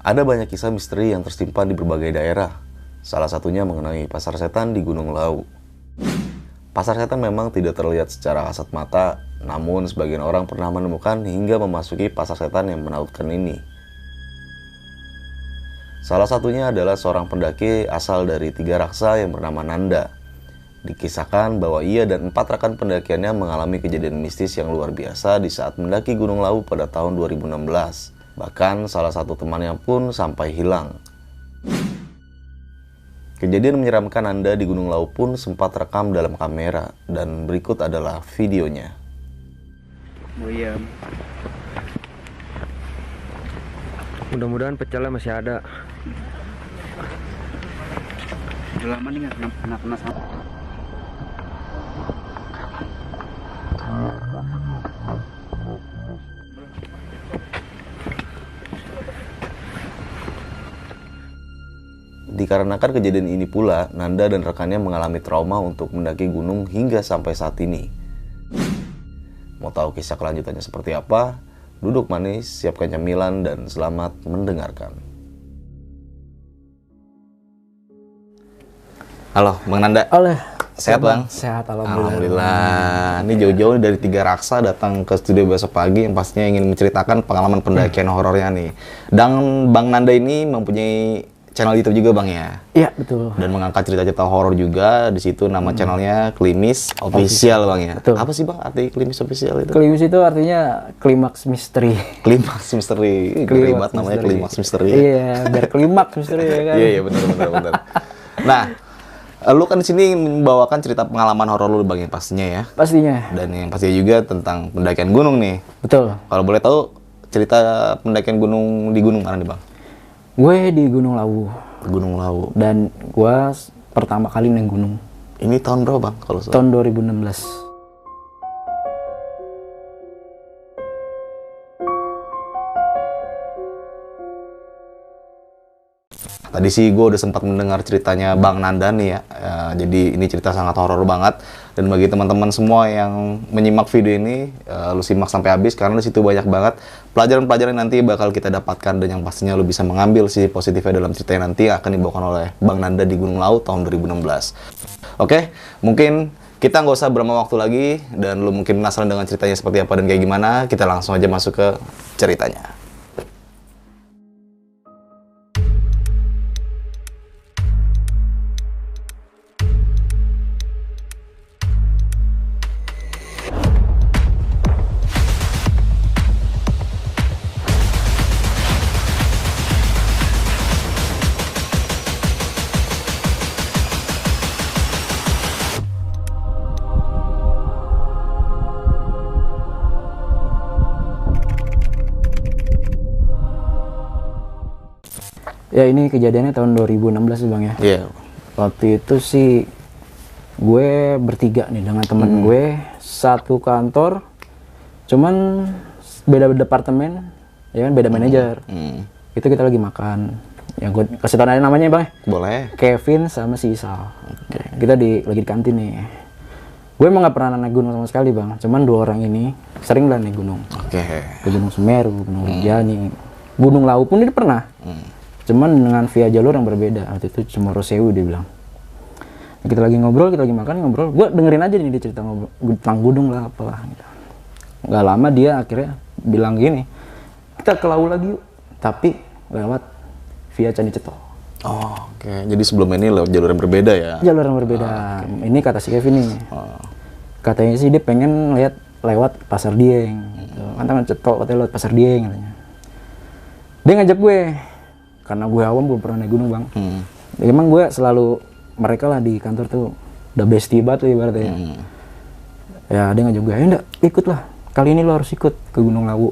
Ada banyak kisah misteri yang tersimpan di berbagai daerah. Salah satunya mengenai pasar setan di Gunung Lawu. Pasar setan memang tidak terlihat secara kasat mata, namun sebagian orang pernah menemukan hingga memasuki pasar setan yang menautkan ini. Salah satunya adalah seorang pendaki asal dari 3 raksa yang bernama Nanda. Dikisahkan bahwa ia dan 4 rekan pendakiannya mengalami kejadian mistis yang luar biasa di saat mendaki Gunung Lawu pada tahun 2016. Bahkan salah satu temannya pun sampai hilang. Kejadian menyeramkan Nanda di Gunung Lawu pun sempat rekam dalam kamera, dan berikut adalah videonya. Mudah-mudahan pecelnya masih ada. Udah lama nih nggak kena sama. Dikarenakan kejadian ini pula, Nanda dan rekannya mengalami trauma untuk mendaki gunung hingga sampai saat ini. Mau tahu kisah kelanjutannya seperti apa? Duduk manis, siapkan cemilan, dan selamat mendengarkan. Halo, Bang Nanda. Oleh. Sehat, Bang? Sehat, alhamdulillah. Alhamdulillah. Ini jauh-jauh dari 3 raksa datang ke studio besok pagi yang pastinya ingin menceritakan pengalaman pendakian horornya nih. Dan Bang Nanda ini mempunyai channel YouTube juga, Bang, ya? Iya, betul. Dan mengangkat cerita-cerita horor juga. Di situ nama channelnya Klimis Official, Bang, ya? Betul. Apa sih, Bang, arti Klimis Official itu? Klimis itu artinya klimaks misteri. Klimaks misteri. Ribet namanya Klimaks misteri. Iya, biar klimaks misteri ya kan. Iya, benar. Nah, lu kan di sini membawakan cerita pengalaman horor lu, Bang, ya, pastinya ya. Pastinya. Dan yang pastinya juga tentang pendakian gunung nih. Betul. Kalau boleh tahu cerita pendakian gunung di gunung mana nih, Bang? Gue di Gunung Lawu. Gunung Lawu. Dan gue pertama kali naik gunung. Ini tahun berapa, Bang? Kalau Tahun 2016. Tadi sih gue udah sempat mendengar ceritanya Bang Nanda nih ya. Jadi ini cerita sangat horor banget. Dan bagi teman-teman semua yang menyimak video ini, lu simak sampai habis karena di situ banyak banget pelajaran-pelajaran nanti bakal kita dapatkan, dan yang pastinya lu bisa mengambil sisi positifnya dalam cerita yang nanti akan dibawakan oleh Bang Nanda di Gunung Lawu tahun 2016. Oke, mungkin kita nggak usah berlama waktu lagi, dan lu mungkin penasaran dengan ceritanya seperti apa dan kayak gimana, kita langsung aja masuk ke ceritanya. Ya, ini kejadiannya tahun 2016 sih, Bang, ya. Iya. Waktu itu sih gue bertiga nih dengan temen gue, satu kantor, cuman beda departemen, ya kan, beda manajer. Itu kita lagi makan. Ya, gue kasih tau aja namanya, Bang. Boleh. Kevin sama si Isal. Kita lagi di kantin nih. Gue emang gak pernah naik gunung sama sekali, Bang. Cuman 2 orang ini sering lah naik gunung. Oke. Ke Gunung Semeru, Gunung Rinjani, Gunung Lawu pun ini pernah. Cuman dengan via jalur yang berbeda. Waktu itu Cemoro Sewu dia bilang. Kita lagi ngobrol, kita lagi makan, ngobrol. Gue dengerin aja nih dia cerita ngobrol tentang gunung lah, apalah gitu. Gak lama dia akhirnya bilang gini, kita ke Lawu lagi yuk, tapi lewat via Candi Ceto. Oh, oke. Jadi sebelum ini lewat jalur yang berbeda ya? Jalur yang berbeda. Ini kata si Kevin nih. Katanya sih dia pengen lihat lewat Pasar Dieng. Kan Ceto katanya lewat Pasar Dieng katanya. Dia ngajak gue. Karena gue awam belum pernah naik gunung, Bang. Emang gue selalu, mereka lah di kantor tuh udah bestie banget lah ibaratnya. Ya dia ngajak gue, ayo ndak, ikut lah. Kali ini lo harus ikut ke Gunung Lawu.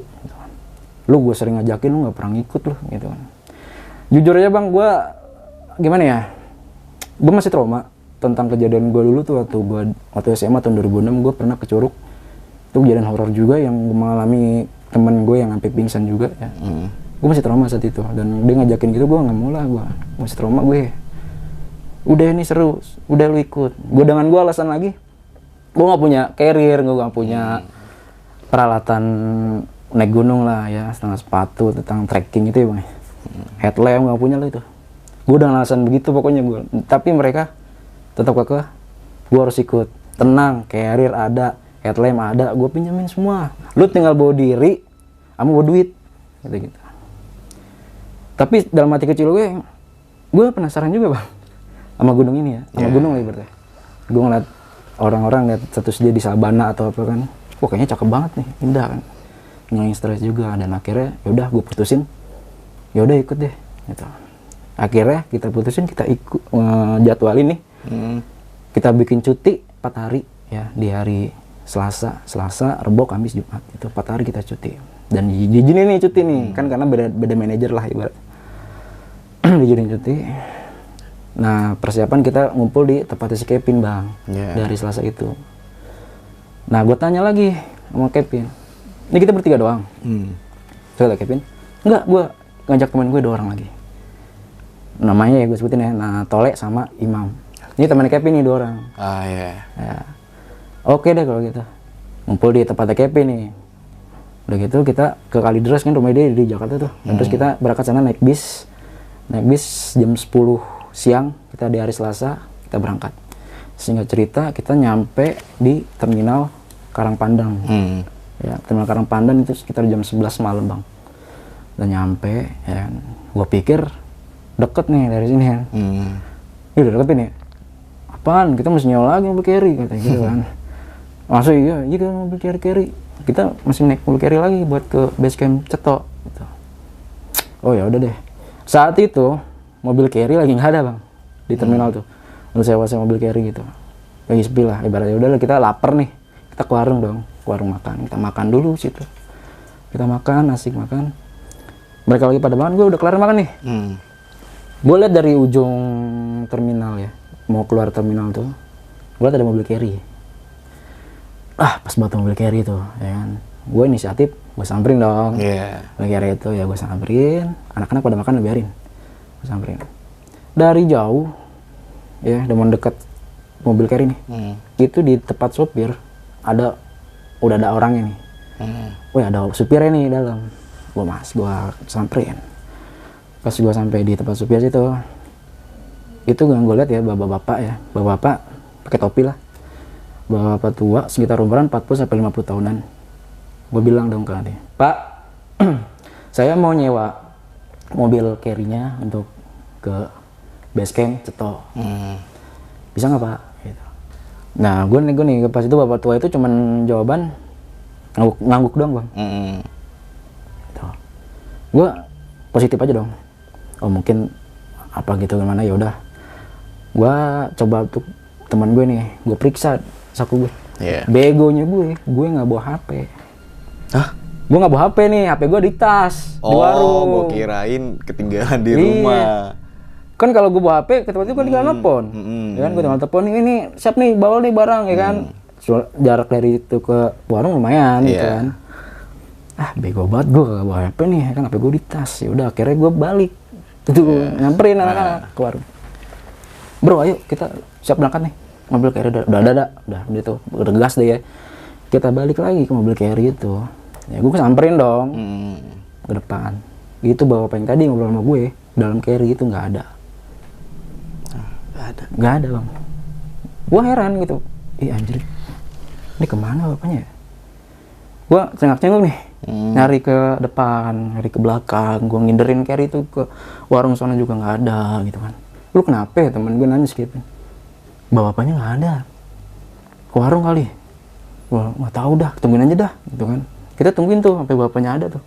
Lu gue sering ngajakin, lu gak pernah ikut loh gitu kan. Jujur aja, Bang, gue gimana ya, gue masih trauma tentang kejadian gue dulu tuh waktu SMA tahun 2006. Gue pernah ke Curug. Itu kejadian horor juga yang mengalami temen gue yang sampai pingsan juga ya. Gue masih trauma saat itu, dan dia ngajakin gitu gue nggak mau lah, gue masih trauma gue. Udah ini seru, udah lu ikut. Gue dengan gue alasan lagi, gue nggak punya carrier, gue nggak punya peralatan naik gunung lah ya, setengah sepatu tentang trekking itu ya, Bang. headlamp nggak punya lo itu. Gue udah alasan begitu pokoknya gue. Tapi mereka tetap kekeh, gue harus ikut. Tenang, carrier ada, headlamp ada, gue pinjamin semua. Lu tinggal bawa diri, sama bawa duit, gitu. Tapi dalam hati kecil gue penasaran juga bang, sama gunung ini ya, sama gunung lah ibaratnya. Gue ngeliat orang-orang lihat status dia di Sabana atau apa kan, wah kayaknya cakep banget nih, indah kan, ngilangin stres juga. Dan akhirnya yaudah gue putusin, yaudah ikut deh, gitu. Akhirnya kita putusin, kita ikut jadwalin nih, kita bikin cuti 4 hari ya, di hari Selasa, Rebo, Kamis, Jumat, itu 4 hari kita cuti. Dan diizinin nih cuti nih, kan karena beda manajer lah ibarat. Diizinin cuti. Nah persiapan kita ngumpul di tempatnya si Kevin bang, dari Selasa itu. Nah gue tanya lagi sama Kevin, ini kita bertiga doang. Coba Kevin, enggak, gue ngajak teman gue 2 orang lagi. Namanya ya gue sebutin ya, nah Tole sama Imam. Ini teman Kevin nih 2 orang. Ya. Oke deh kalau gitu, ngumpul di tempatnya Kevin nih. Udah gitu kita ke Kalideres kan, rumah dia di Jakarta tuh. Dan terus kita berangkat sana naik bis jam 10 siang, kita di hari Selasa kita berangkat. Sehingga cerita kita nyampe di terminal Karangpandan. Ya, terminal Karangpandan itu sekitar jam 11 malam bang. Dan nyampe, ya, gue pikir deket nih dari sini kan. Ini udah deket nih. Apaan? Kita mesti nyewa lagi mobil carry katanya gitu kan. Masuk iya kan mobil carry. Kita masih naik mobil carry lagi buat ke base camp Ceto. Gitu. Oh ya udah deh. Saat itu mobil carry lagi nggak ada bang di terminal tuh. Lalu sewa mobil carry gitu. Lagi sepi lah. Ibaratnya udah kita lapar nih. Kita ke warung dong, ke warung makan. Kita makan dulu situ. Kita makan, asik makan. Mereka lagi pada makan, gue udah kelar makan nih. Gue lihat dari ujung terminal ya, mau keluar terminal tuh, gue liat ada mobil carry. Pas banget mobil carry tuh, ya kan. Gue inisiatif, gue samperin dong. Mobil carry itu ya gue samperin. Anak-anak pada makan biarin. Gue samperin. Dari jauh, ya, udah mendekat mobil carry nih. Itu di tempat sopir udah ada orangnya nih. Wah ada supirnya nih dalam. Gue samperin. Pas gue sampai di tempat supir situ, itu gue lihat ya bapak-bapak pakai topi lah, bapak tua sekitar umuran 40 sampai 50 tahunan. Gue bilang dong ke dia, Pak, saya mau nyewa mobil carry-nya untuk ke base camp Ceto, bisa nggak Pak? Gitu. Nah gue nih pas itu bapak tua itu cuman jawaban ngangguk doang bang. Gitu. Gue positif aja dong. Oh mungkin apa gitu gimana, ya udah. Gua coba untuk teman gue nih, gue periksa saku gue. Begonya gue nggak bawa HP. Hah? Gue nggak bawa HP nih, HP gue di tas, di warung. Oh, gue kirain ketinggalan di rumah. Kan kalau gue bawa HP, ketika itu gue tinggal nelfon. Ya kan, gue tinggal telepon ini siap nih, bawa nih barang ya kan. Jarak dari itu ke warung lumayan gitu kan. Bego banget gue gak bawa HP nih, kan HP gue di tas. Ya udah akhirnya gue balik. Itu nyamperin anak-anak ke warung. Bro, ayo kita siap berangkat nih. Mobil carry udah gitu. Bergas deh ya. Kita balik lagi ke mobil carry itu. Ya gue samperin dong. Ke depan. Itu bapak yang tadi ngobrol sama gue, dalam carry itu nggak ada. Nggak ada bang. Gue heran gitu. Anjir. Ini kemana bapaknya? Gue cengak-cengok nih. Nyari ke depan, nyari ke belakang, gue nginderin carry itu ke warung sana juga nggak ada gitu kan. Lu kenapa ya, temen gue nanya gitu. Bapaknya nggak ada, ke warung kali. Wah nggak tahu dah, tungguin aja dah gitu kan. Kita tungguin tuh sampai bapaknya ada tuh.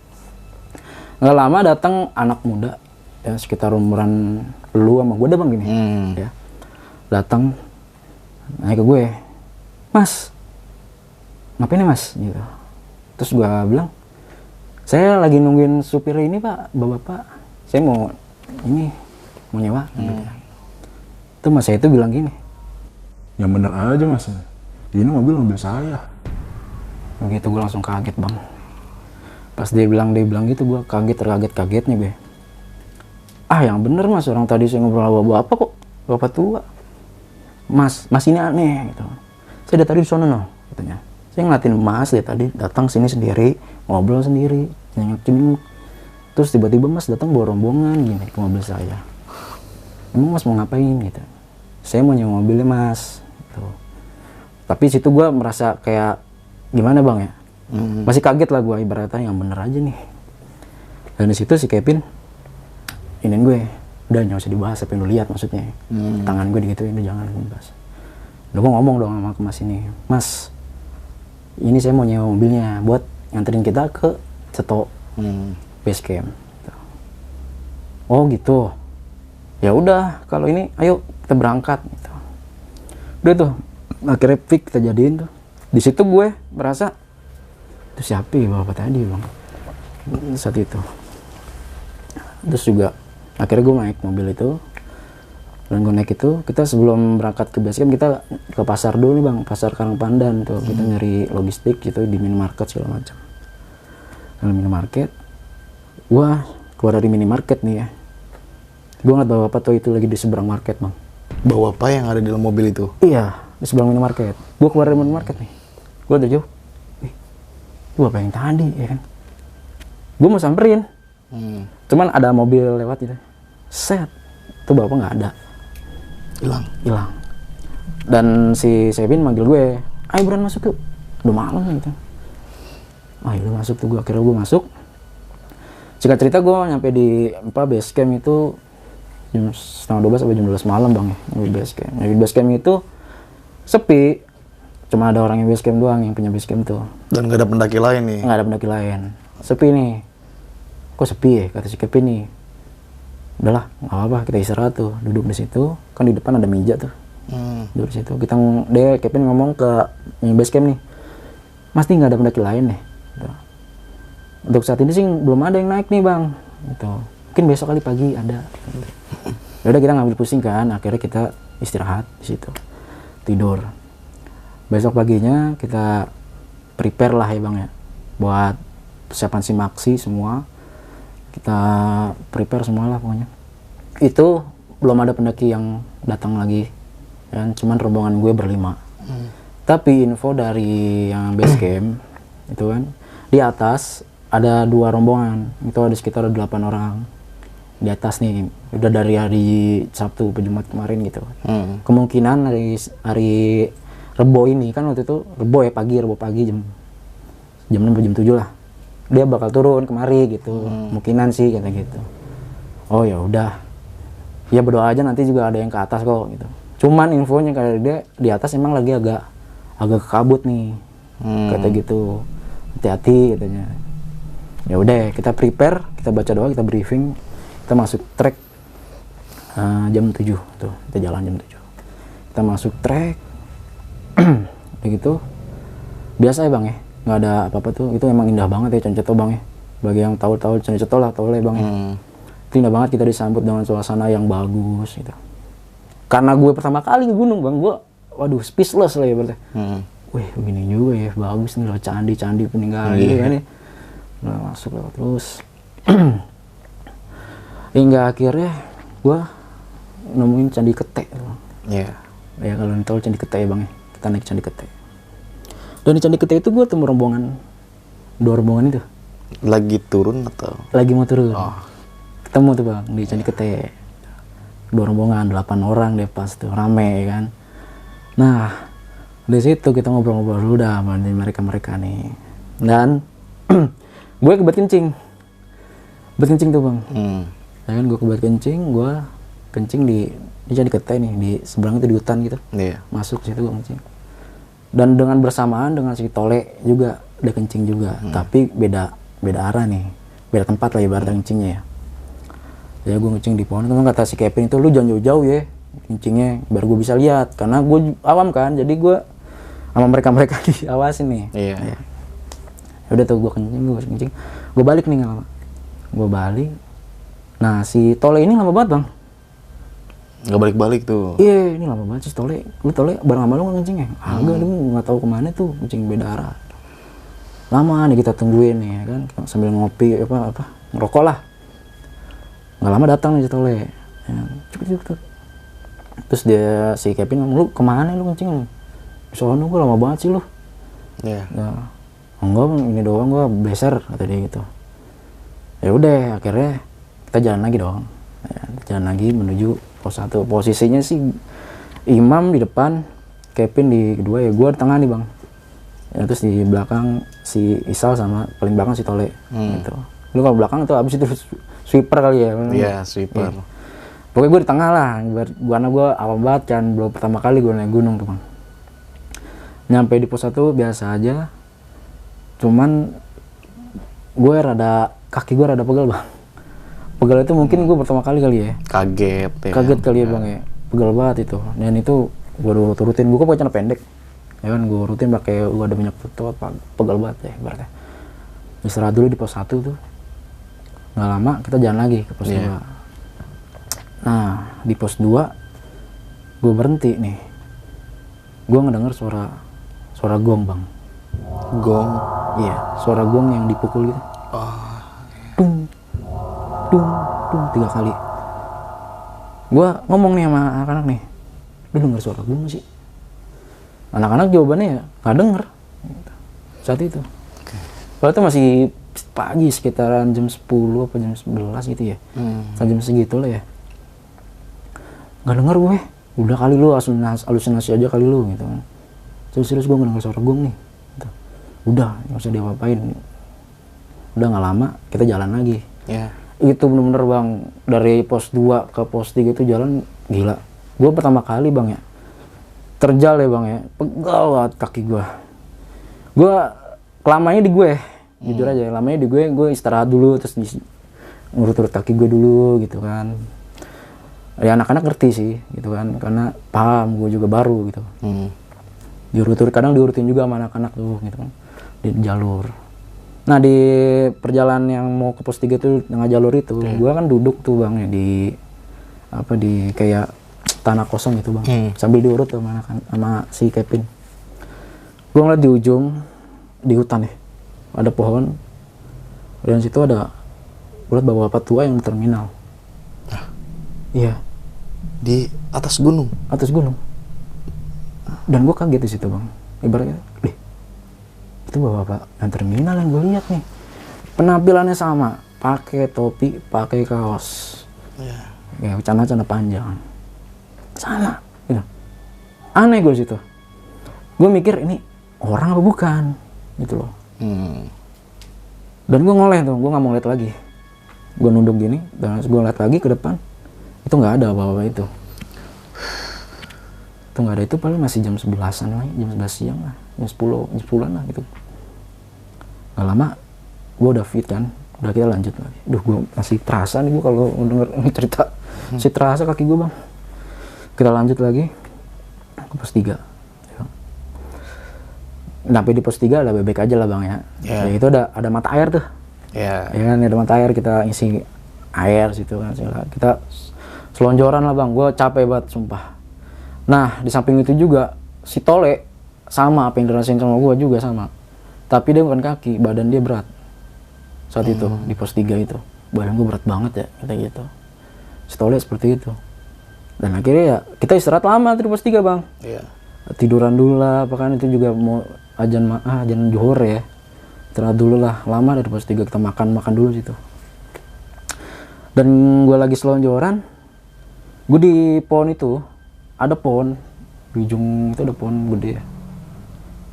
Nggak lama datang anak muda ya, sekitar umuran lu sama gue dah bang gini. Ya datang naik ke gue, Mas ngapain nih Mas gitu. Terus gue bilang, saya lagi nungguin supir ini Pak, bapak-bapak. Saya mau nyewa. Itu mas saya itu bilang gini, yang bener aja mas, ini mobil saya. Begitu gue langsung kaget bang. Pas dia bilang gitu, gue terkaget-kagetnya gue. Yang bener mas, orang tadi saya ngobrol sama bapak kok, bapak tua. Mas ini aneh gitu. Saya dari tadi di sana katanya. Saya ngeliatin mas dia tadi datang sini sendiri, ngobrol sendiri, nyengok. Terus tiba-tiba Mas datang bawa rombongan gini ke mobil saya. Emang Mas mau ngapain gitu? Saya mau nyewa mobilnya Mas. Gitu. Tapi situ gue merasa kayak gimana Bang ya? Masih kaget lah gue, ibaratnya yang bener aja nih. Dan di situ si Kevin iniin gue, udah nggak usah dibahas apa yang lu lihat maksudnya. Tangan gue digituin, udah jangan dibahas. Udah gue ngomong dong sama Mas ini, Mas, ini saya mau nyewa mobilnya buat nganterin kita ke Ceto base camp. Oh gitu. Ya udah, kalau ini ayo kita berangkat gitu. Udah tuh, akhirnya fix kita jadiin tuh. Di situ gue merasa itu siapa ya bapak tadi Bang saat itu. Terus juga akhirnya gue naik mobil itu, dan gue naik itu, kita sebelum berangkat ke base camp kita ke pasar dulu nih Bang, pasar Karangpandan tuh. Kita nyari logistik gitu di minimarket segala macam. Dalam minimarket, gue keluar dari minimarket nih ya, gue ngeliat bapak tuh itu lagi di seberang market Bang. Bawa apa yang ada di dalam mobil itu? Iya, di seberang minimarket. Gue keluar dari minimarket nih, gue udah jauh. Itu bapak yang tadi ya kan. Gue mau samperin, cuman ada mobil lewat gitu. Set, itu bapak nggak ada, hilang. Dan si Sevin manggil gue, ayo buruan masuk yuk, udah malam gitu. Ayo udah masuk tuh, gue akhirnya gue masuk. Singkat cerita gue nyampe di base camp itu jam 11:30 sampai jam 12 malam Bang ya. Di base camp. Nah, di base camp itu sepi, cuma ada orang yang base camp doang yang punya base camp tuh. Dan nggak ada pendaki lain nih? Nggak ada pendaki lain, sepi nih. Kok sepi ya, kata si Kevin nih. Udahlah, nggak apa-apa, kita istirahat tuh, duduk di situ. Kan di depan ada meja tuh, duduk di situ. Kevin ngomong ke yang base camp nih, Mas nih nggak ada pendaki lain nih. Gitu. Untuk saat ini sih belum ada yang naik nih Bang. Gitu. Mungkin besok kali pagi ada. Gitu. Udah kita ngambil pusing kan, akhirnya kita istirahat di situ, tidur. Besok paginya kita prepare lah ya Bang ya, buat persiapan simaksi semua. Kita prepare semua lah pokoknya. Itu belum ada pendaki yang datang lagi, kan? Cuman rombongan gue berlima. Tapi info dari yang base camp itu kan, di atas ada 2 rombongan, itu ada sekitar 8 orang di atas nih, udah dari hari Sabtu ke Jumat kemarin gitu. Kemungkinan hari Rebo ini kan, waktu itu Rebo pagi jam 6 atau jam 7 lah, dia bakal turun kemari gitu. Kemungkinan sih kata gitu. Oh ya udah, ya berdoa aja, nanti juga ada yang ke atas kok gitu. Cuman infonya kayak dia di atas emang lagi agak kabut nih, kata gitu. Hati-hati katanya. Ya udah, kita prepare, kita baca doa, kita briefing, kita masuk trek jam 7 tuh, kita jalan jam 7. Kita masuk trek, kayak gitu. Biasa ya Bang ya, nggak ada apa-apa tuh. Itu emang indah banget ya Conceto Bang ya. Bagi yang tahu Conceto lah, tahu lah Bang ya. Itu indah banget, kita disambut dengan suasana yang bagus gitu. Karena gue pertama kali ke gunung Bang, gue waduh speechless lah ya berarti. Wih begini juga ya, bagus nih loh, candi peninggalan gitu kan ya. Udah masuk lewat terus. Hingga akhirnya gue nemuin Candi Kete. Iya. Ya kalau tahu Candi Kete ya Bang ya, kita naik Candi Kete. Dan di Candi Kete itu gue temu rombongan, 2 rombongan itu. Lagi turun atau? Lagi mau turun. Oh. Ketemu tuh Bang di Candi Kete. 2 rombongan, 8 orang deh pas tuh, rame kan. Nah, di situ kita ngobrol-ngobrol dulu dah sama mereka nih. Dan gue kebelet kencing tuh Bang. Ya kan, gue kebelet kencing, gue kencing di Candi Kete nih, di seberang itu di hutan gitu. Iya. Masuk situ gue kencing. Dan dengan bersamaan dengan si Tole juga dia kencing juga, tapi beda arah nih, beda tempat lah ibarat kencingnya ya. Ya gue kencing di pohon, teman kata si Kevin itu, lu jangan jauh-jauh ya kencingnya, biar gue bisa lihat, karena gue awam kan, jadi gue sama mereka diawasin nih. Iya. Ya. Udah tuh gue kencing, gue balik nih nggak lama, gue balik. Nah si Tole ini lama banget Bang. Nggak balik-balik tuh. Iya, ini lama banget sih Tole. Lu Tole bareng sama lu nggak kencingnya? Agak, lu nggak tahu kemana tuh, kencing beda arah. Lama nih kita tungguin nih ya kan, sambil ngopi apa ngerokok lah. Nggak lama datang nih si Tole. Ya, cuk. Terus dia si Kevin ngomong, lu kemana lu kencing? Soalnya gue lama banget sih lu. Iya. Ya, enggak Bang, ini doang gue beser kata dia gitu. Ya udah akhirnya kita jalan lagi dong. Ya, jalan lagi menuju pos 1. Posisinya sih Imam di depan, Kevin di kedua, ya gue di tengah nih bang. Ya, terus di belakang si Isal sama paling belakang si Tole gitu. Lu kalau belakang tuh abis itu sweeper kali ya. Iya, sweeper. Ya. Pokoknya gue di tengah lah, karena gue awal banget kan, belum pertama kali gue naik gunung tuh bang. Nyampe di pos 1 biasa aja, cuman gue kaki gue rada pegel bang. Pegel itu mungkin gue pertama kali ya. Kaget ya. Kaget kali ya bang ya, pegel banget itu. Dan itu gue turutin, gue pakai celana pendek. Ya kan gue rutin pakai, gue ada minyak foto, pegel banget ya berarti. Istirahat dulu di pos 1 tuh. Nggak lama kita jalan lagi ke pos 2. Nah di pos 2 gue berhenti nih. Gue ngedenger suara gong bang. Gong. Iya, suara gong yang dipukul gitu. Dung, dung, dung 3 kali. Gue ngomong nih sama anak-anak nih, lu denger suara gong gak sih? Anak-anak jawabannya ya nggak denger saat itu. Kalau itu masih pagi sekitaran jam 10 apa jam 11 gitu ya. Jam segitu lah ya. Nggak denger gue. Udah kali lu halusinasi aja kali lu gitu kan. Serius gue nggak denger suara gong nih. Gitu. Udah nggak usah diapa-apain. Udah nggak lama kita jalan lagi. Ya. Itu bener-bener bang, dari pos 2 ke pos 3 itu jalan gila. Gue pertama kali bang ya terjal ya bang ya, pegal banget kaki gue. Gue lamanya di gue, jujur aja lamanya di gue istirahat dulu, terus ngurut-urut kaki gue dulu gitu kan. Ya anak-anak ngerti sih gitu kan, karena paham gue juga baru gitu. Diurut-urut, kadang diurutin juga sama anak-anak tuh gitu kan, di jalur. Nah di perjalanan yang mau ke pos 3 tuh tengah jalur itu, gue kan duduk tuh bang ya di kayak tanah kosong gitu bang, sambil diurut sama si Kevin. Gue ngeliat di ujung di hutan ya ada pohon, dan situ ada gue liat bapak-bapak tua yang di terminal. Iya, Di atas gunung. Dan gue kaget di situ bang, ibaratnya itu bapak-bapak yang terminal yang gue lihat nih, penampilannya sama, pakai topi, pakai kaos, ya celana panjang, sama, gitu. Aneh gue situ. Gue mikir ini orang apa bukan, gitu loh. Dan gue ngoleh tuh, gue nggak mau lihat lagi. Gue nunduk gini, dan gue lihat lagi ke depan, itu nggak ada bapak-bapak itu. Itu nggak ada, itu paling masih jam 11-an lagi, jam 11 siang lah, jam 10-an lah gitu. Gak lama, gue udah fit kan, udah kita lanjut lagi. Duh, gue masih terasa nih gue kalau denger cerita, masih terasa kaki gue bang. Kita lanjut lagi ke pos 3. Sampai di pos 3 ada bebek aja lah bang ya. Ya itu ada mata air tuh. Ya kan, ada mata air, kita isi air situ kan. Kita selonjoran lah bang, gue capek banget sumpah. Nah di samping itu juga si Tole sama apa yang dirasain sama gue juga sama, tapi dia bukan kaki, badan dia berat saat itu di pos 3 itu. Badan gue berat banget ya kayak gitu. Si Tole seperti itu. Dan akhirnya ya kita istirahat lama di pos 3 bang. Tiduran dulu lah, bahkan itu juga mau ajan Johor ya. Istirahat dulu lah, lama dari pos 3 kita makan dulu situ. Dan gue lagi selonjoran, gue di pohon itu ada pohon di ujung itu, ada pohon gede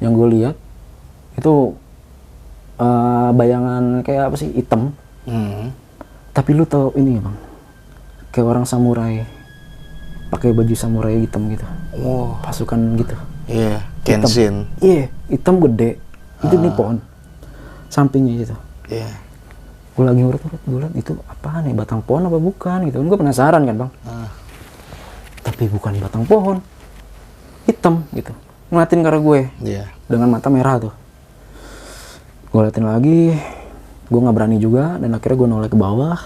yang gue lihat itu bayangan kayak apa sih, hitam. Tapi lu tau ini bang, kayak orang samurai pakai baju samurai hitam gitu. Pasukan gitu. Iya, Kenshin. Iya, hitam gede. Itu di pohon sampingnya gitu. Gue lagi urut-urut, gue liat itu apaan nih, batang pohon apa bukan gitu. Gue penasaran kan bang. Tapi bukan batang pohon, hitam gitu. Ngeliatin ke arah gue dengan mata merah tuh. Gue liatin lagi, gue nggak berani juga, dan akhirnya gue noleh ke bawah.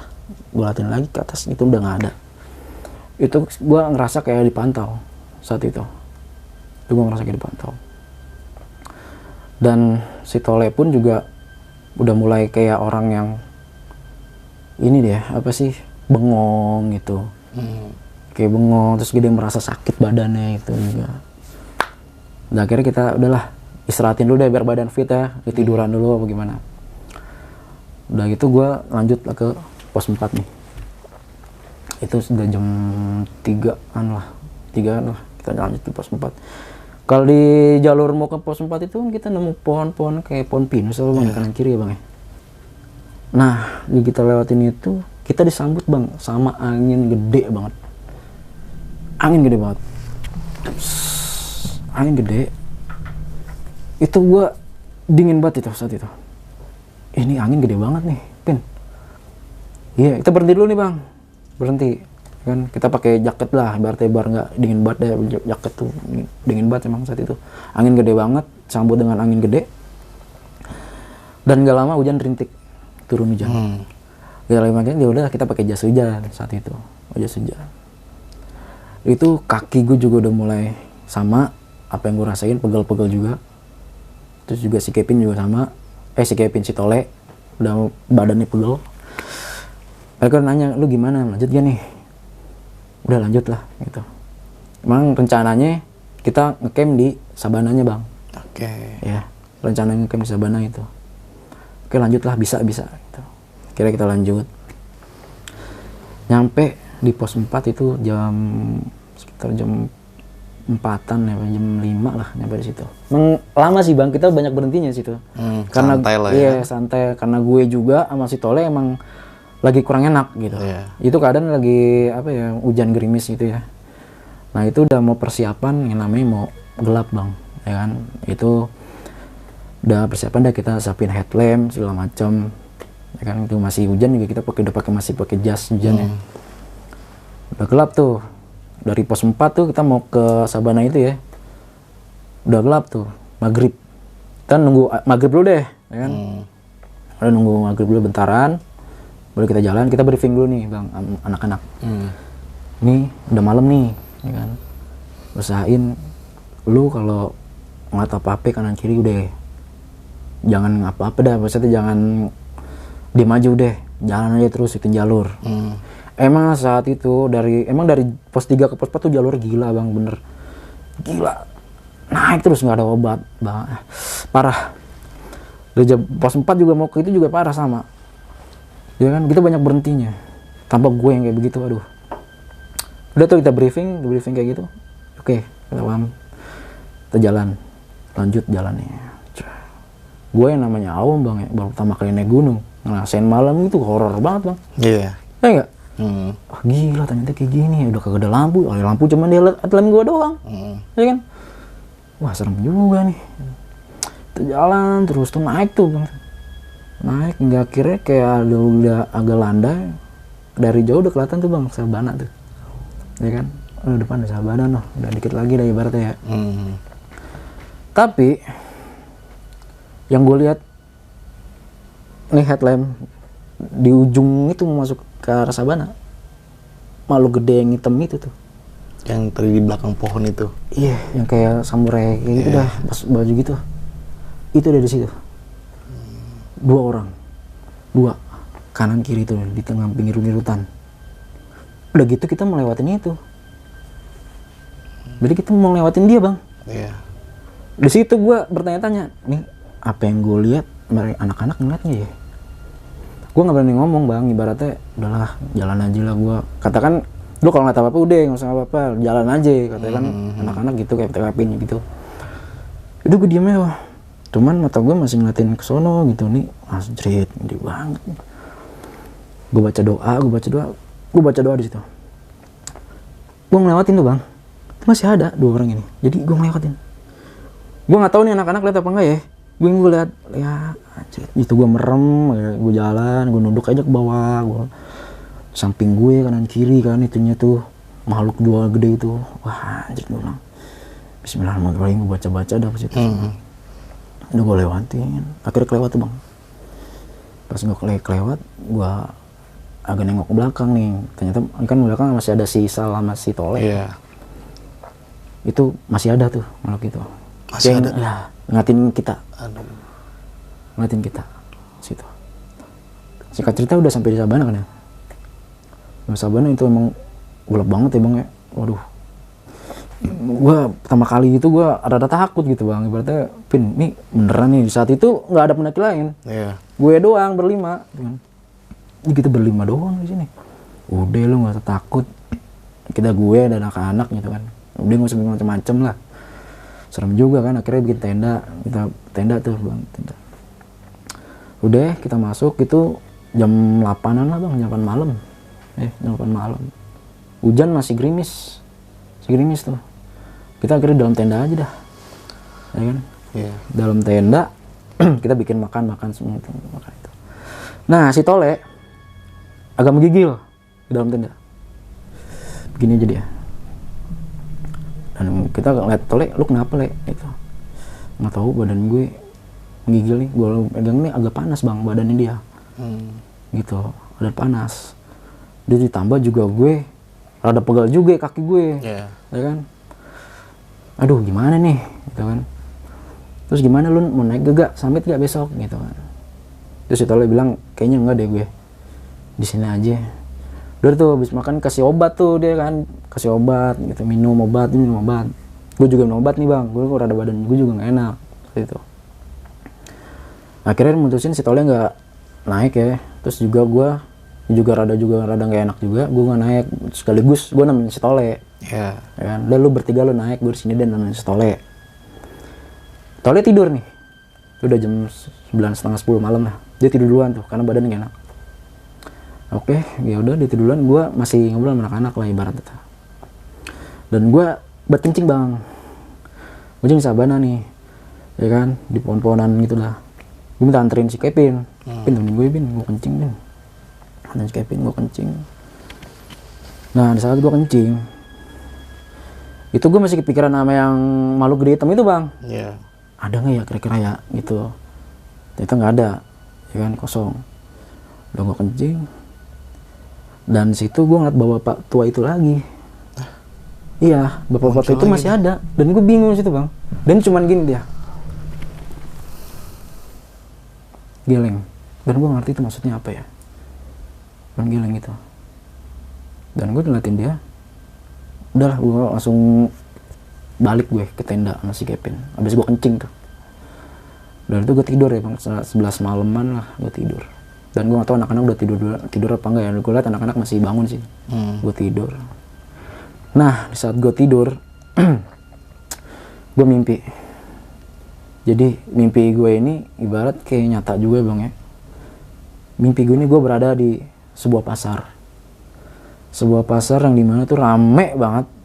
Gue liatin lagi ke atas, itu udah nggak ada. Itu gue ngerasa kayak dipantau saat itu. Gue ngerasa kayak dipantau. Dan si Tole pun juga udah mulai kayak orang yang ini deh, apa sih, bengong gitu. Kayak bengong, terus dia merasa sakit badannya itu juga. Dan akhirnya kita udahlah istirahatin dulu deh biar badan fit ya, tiduran dulu apa gimana. Udah gitu gue lanjut lah ke pos 4 nih. Itu sudah jam 3-an lah kita lanjut ke pos 4. Kalau di jalur mau ke pos 4 itu kan kita nemu pohon-pohon kayak pohon pinus bang, kanan kiri ya bang ya. Nah di kita lewatin itu kita disambut bang sama angin gede banget. Angin gede itu gua dingin banget itu saat itu. Ini angin gede banget nih Pin. Iya kita berhenti dulu nih bang, berhenti kan, kita pakai jaket lah ibaratnya biar nggak dingin banget deh, jaket tuh dingin banget emang saat itu. Angin gede banget, sambut dengan angin gede dan gak lama hujan rintik, turun hujan. Ya makanya ya udah kita pakai jas hujan saat itu, jas hujan. Itu kaki gue juga udah mulai sama apa yang gue rasain, pegel-pegel juga. Terus juga si Kevin juga sama, si Tole udah badannya pegel. Mereka nanya, lu gimana, lanjut gak nih? Udah lanjut lah gitu. Emang rencananya kita ngecamp di Sabananya bang. Oke. Ya rencananya ngecamp di Sabana itu. Oke lanjut lah, bisa gitu. Kira kita lanjut. Nyampe di pos 4 itu sekitar jam 4-an ya, jam 5 lah nyampe di situ. Emang lama sih bang, kita banyak berhentinya situ. Karena santai lah iya, ya. santai. Karena gue juga sama si Tole emang lagi kurang enak gitu. Itu keadaan lagi apa ya, hujan gerimis gitu ya. Nah itu udah mau persiapan yang namanya mau gelap bang, ya kan. Itu udah persiapan, dah kita siapin headlamp segala macam. Ya kan itu masih hujan juga, kita masih pakai jas hujan ya. Udah gelap tuh. Dari pos 4 tuh kita mau ke Sabana itu ya. Udah gelap tuh, maghrib. Kita nunggu maghrib dulu deh, ya kan. Udah nunggu maghrib dulu bentaran. Baru kita jalan, kita briefing dulu nih bang, anak-anak. Nih udah malam nih, ya kan. Usahain lu kalau nggak apa-apa kanan kiri udah, jangan apa-apa dah, maksudnya jangan diem aja udah, jalan aja terus ikutin jalur. Emang saat itu dari pos 3 ke pos 4 tuh jalur gila bang, bener gila, naik terus nggak ada obat bang, parah. Dari pos 4 juga mau ke itu juga parah sama. Ya kan, kita banyak berhentinya. Tampak gue yang kayak begitu, aduh. Udah tuh kita briefing kayak gitu. Oke, kita paham. Kita jalan, lanjut jalannya. Gue yang namanya awam bang ya, baru pertama kali naik gunung. Ngerasain malam itu horor banget bang. Iya. Ya enggak? Wah gila ternyata kayak gini, udah kagak ada lampu. Oh, lampu cuma di atlam gue doang. Ya kan? Wah serem juga nih. Kita jalan terus tuh naik tuh bang. Naik hingga akhirnya kayak udah agak landai. Dari jauh udah kelihatan tuh bang Sabana tuh, ya kan. Depan ada Sabana noh, udah dikit lagi dah ibaratnya ya. Tapi yang gue lihat nih headlamp di ujung itu masuk ke arah Sabana, makhluk gede yang hitam itu tuh, Yang tadi di belakang pohon itu. iya yang kayak samurai kayak gitu dah, pas baju gitu. Itu dari situ. 2 orang, 2 kanan kiri tuh di tengah pinggir hutan. Udah gitu kita melewatin itu. Jadi kita mau lewatin dia bang. Iya. Di situ gue bertanya-tanya, nih apa yang gue lihat, anak-anak ngeliat nggak ya? Gue nggak berani ngomong bang, ibaratnya udahlah jalan aja lah gue. Katakan lu kalau nggak tahu apa-apa udah nggak usah apa-apa, jalan aja katakan anak-anak gitu kayak terapin gitu. Itu gue diem aja. Cuman mata gue masih ngeliatin ke sono gitu nih, anjrit, gede banget. Gue baca doa di situ. Gue ngelewatin tuh bang, masih ada 2 orang ini. Jadi gue ngelewatin. Gue nggak tahu nih anak-anak lihat apa enggak ya. Gue lihat, ya anjrit. Itu gue merem, gue jalan, gue nunduk aja ke bawah. Gue samping gue kanan kiri kan itunya tuh makhluk 2 gede itu. Wah anjrit, gue bilang Bismillahirrahmanirrahim. Gue baca dah pas itu. Udah gue lewatin, akhirnya kelewat tuh bang. Pas gue kelewat, gue agak nengok ke belakang nih. Ternyata kan belakang masih ada si Sal sama si Tole. Iya. Itu masih ada tuh makhluk itu. Masih ada? Ya, ngatin kita. Aduh. Ngatin kita. Situ. Singkat cerita udah sampai di Sabana kan ya. Di Sabana itu emang gelap banget ya bang ya. Waduh. Gua pertama kali itu gua rada takut gitu bang, ibaratnya Pin, ini beneran nih. Di saat itu nggak ada pendaki lain, Iya. gue doang berlima, kan. Ini kita berlima doang di sini. Udah lu nggak usah takut, kita gue dan anak-anak gitu kan. Udah nggak usah bikin macam-macam lah. Serem juga kan, akhirnya bikin tenda, kita tenda tuh bang, tenda. Udah kita masuk itu jam 8-an lah bang, jam 8 malam. Jam 8 malam. Hujan masih gerimis tuh. Kita akhirnya dalam tenda aja dah, ya kan? Iya. Dalam tenda kita bikin makan semua itu, makan itu. Nah si Tole agak menggigil di dalam tenda. Begini aja dia. Dan kita ngeliat Tole, lu kenapa Le? Gitu. Nggak tahu, badan gue menggigil nih. Gue pegang nih agak panas bang badannya dia. Gitu, ada panas. Dia ditambah juga gue rada pegal juga kaki gue. Iya. Ya kan? Aduh gimana nih, gitu kan. Terus gimana lu mau naik gak? Summit gak besok gitu kan. Terus si Tole bilang kayaknya enggak deh gue, di sini aja. Udah tuh habis makan kasih obat tuh dia kan, kasih obat gitu, minum obat. Gue juga minum obat nih bang, gue rada badan gue juga nggak enak gitu. Akhirnya mutusin si Tole nggak naik ya. Terus juga gue juga rada nggak enak juga, gue nggak naik. Sekaligus gue nemenin si Tole. Iya. Ya kan, udah lu bertiga lu naik, gue di sini dan nemenin si Tole. Tole tidur nih, udah jam 9:30 10 malam lah. Dia tidur duluan tuh, karena badan gak enak. Oke, ya udah dia tidur duluan, gue masih ngobrol sama anak-anak lah ibaratnya. Dan gue buat kencing bang, gue jadi sabana nih, ya kan, di pohon-pohonan gitu lah. Gue minta anterin si Kevin, Pin temenin gue kencing Pin. Dan si Kevin gue kencing. Nah di saat gue kencing, itu gue masih kepikiran sama yang makhluk gede hitam itu bang. Iya. Ada nggak ya kira-kira ya gitu. Ternyata nggak ada, ya kan, kosong. Udah gue kencing, dan situ gue ngeliat bapak tua itu lagi. Iya, bapak-bapak itu masih ada, dan gue bingung situ bang. Dan cuman gini dia, geleng. Dan gue ngerti itu maksudnya apa ya, cuman geleng gitu. Dan gue ngeliatin dia, udahlah gue langsung balik gue ke tenda sama si Kevin. Abis gue kencing tuh. Dan itu gue tidur ya bang, 11 malaman lah gue tidur. Dan gue gak tau anak-anak udah tidur apa enggak ya. Gue liat anak-anak masih bangun sih. Gue tidur. Nah di saat gue tidur, gue mimpi. Jadi mimpi gue ini ibarat kayak nyata juga bang ya. Mimpi gue ini gue berada di sebuah pasar. Sebuah pasar yang dimana tuh rame banget.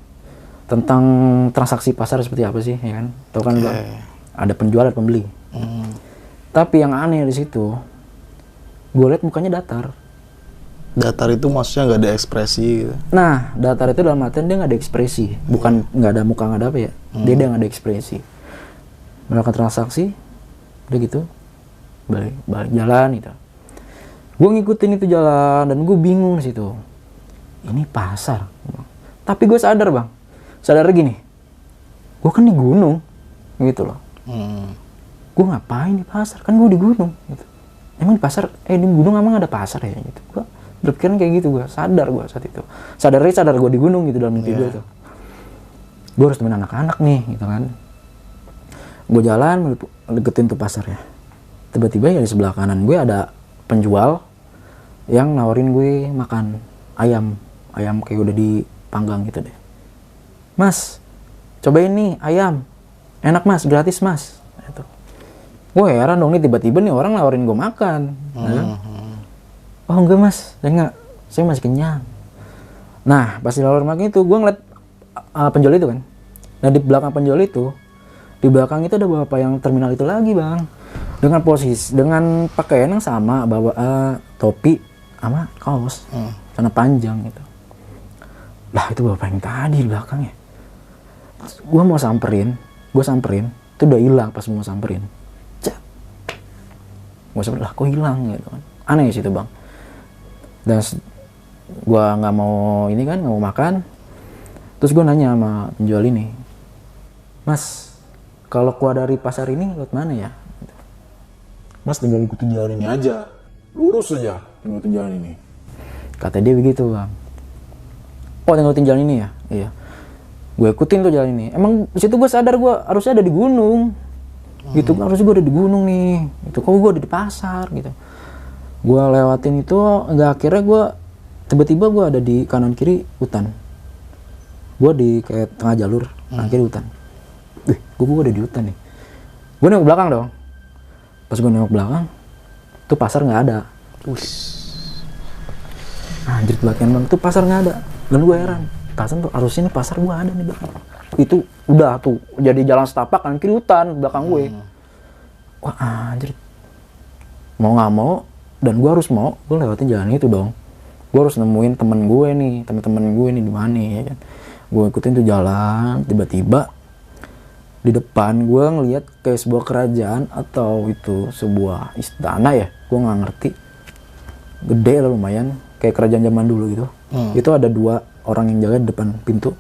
Tentang transaksi pasar seperti apa sih, ya kan? Tahu kan bang? Ada penjual, ada pembeli. Tapi yang aneh di situ, gue liat mukanya datar. Datar itu maksudnya nggak ada ekspresi gitu. Nah, datar itu dalam artian dia nggak ada ekspresi, bukan nggak ada muka, nggak ada apa ya. Dia nggak ada ekspresi. Melakukan transaksi, udah gitu, balik jalan gitu. Gue ngikutin itu jalan dan gue bingung di situ. Ini pasar, tapi gue sadar bang. Sadar gini, gue kan di gunung, gitu loh. Gue ngapain di pasar? Kan gue di gunung, gitu. Emang di pasar, di gunung emang ada pasar ya, gitu. Gue berpikiran kayak gitu, gue sadar saat itu. Sadar gue di gunung gitu dalam mimpi gue tuh. Gue harus temenin anak-anak nih, gitu kan. Gue jalan, deketin tuh pasar ya. Tiba-tiba ya di sebelah kanan gue ada penjual yang nawarin gue makan ayam kayak udah dipanggang gitu deh. Mas, cobain nih ayam, enak mas, gratis mas. Gitu. Gue heran dong nih, tiba-tiba nih orang nawarin gue makan. Oh enggak mas, saya masih kenyang. Nah pas di nawarin makan itu, gue ngeliat penjual itu kan. Nah di belakang penjual itu, di belakang itu ada bapak yang terminal itu lagi bang, dengan dengan pakaian yang sama, bawa topi sama kaos, celana panjang gitu. Lah itu bapak yang tadi di belakangnya. Gue mau samperin, itu udah hilang pas mau samperin. Gue samperin, lah kok hilang gitu kan. Aneh sih itu bang. Dan gue nggak mau makan. Terus gue nanya sama penjual ini, mas, kalau keluar dari pasar ini lewat mana ya? Mas tinggal ikutin jalan ini aja. Lurus aja, tinggal ikutin jalan ini. Kata dia begitu bang. Oh tinggal ikutin jalan ini ya? Iya. Gue ikutin tuh jalan ini. Emang di situ gue sadar gue harusnya ada di gunung. Gitu, harusnya gue ada di gunung nih. Itu kok gue ada di pasar gitu. Gue lewatin itu, enggak, akhirnya gue tiba-tiba gue ada di kanan kiri hutan. Gue di kayak tengah jalur, kanan kiri hutan. Gue ada di hutan nih. Gue nengok belakang dong. Pas gue nengok belakang, tuh pasar nggak ada. Anjir, belakang bang, tuh pasar nggak ada. Dan gue heran, harusnya ini pasar gue ada nih belakang. Itu udah tuh jadi jalan setapak kanan kiri hutan belakang gue. Wah anjir, mau nggak mau, dan gue harus mau, gue lewatin jalan itu dong. Gue harus nemuin temen gue nih, temen-temen gue nih di mana ya kan. Gue ikutin tuh jalan, tiba-tiba di depan gue ngelihat kayak sebuah kerajaan atau itu sebuah istana ya, gue nggak ngerti. Gede lah lumayan, kayak kerajaan zaman dulu gitu. Itu ada 2 orang yang jaga di depan pintu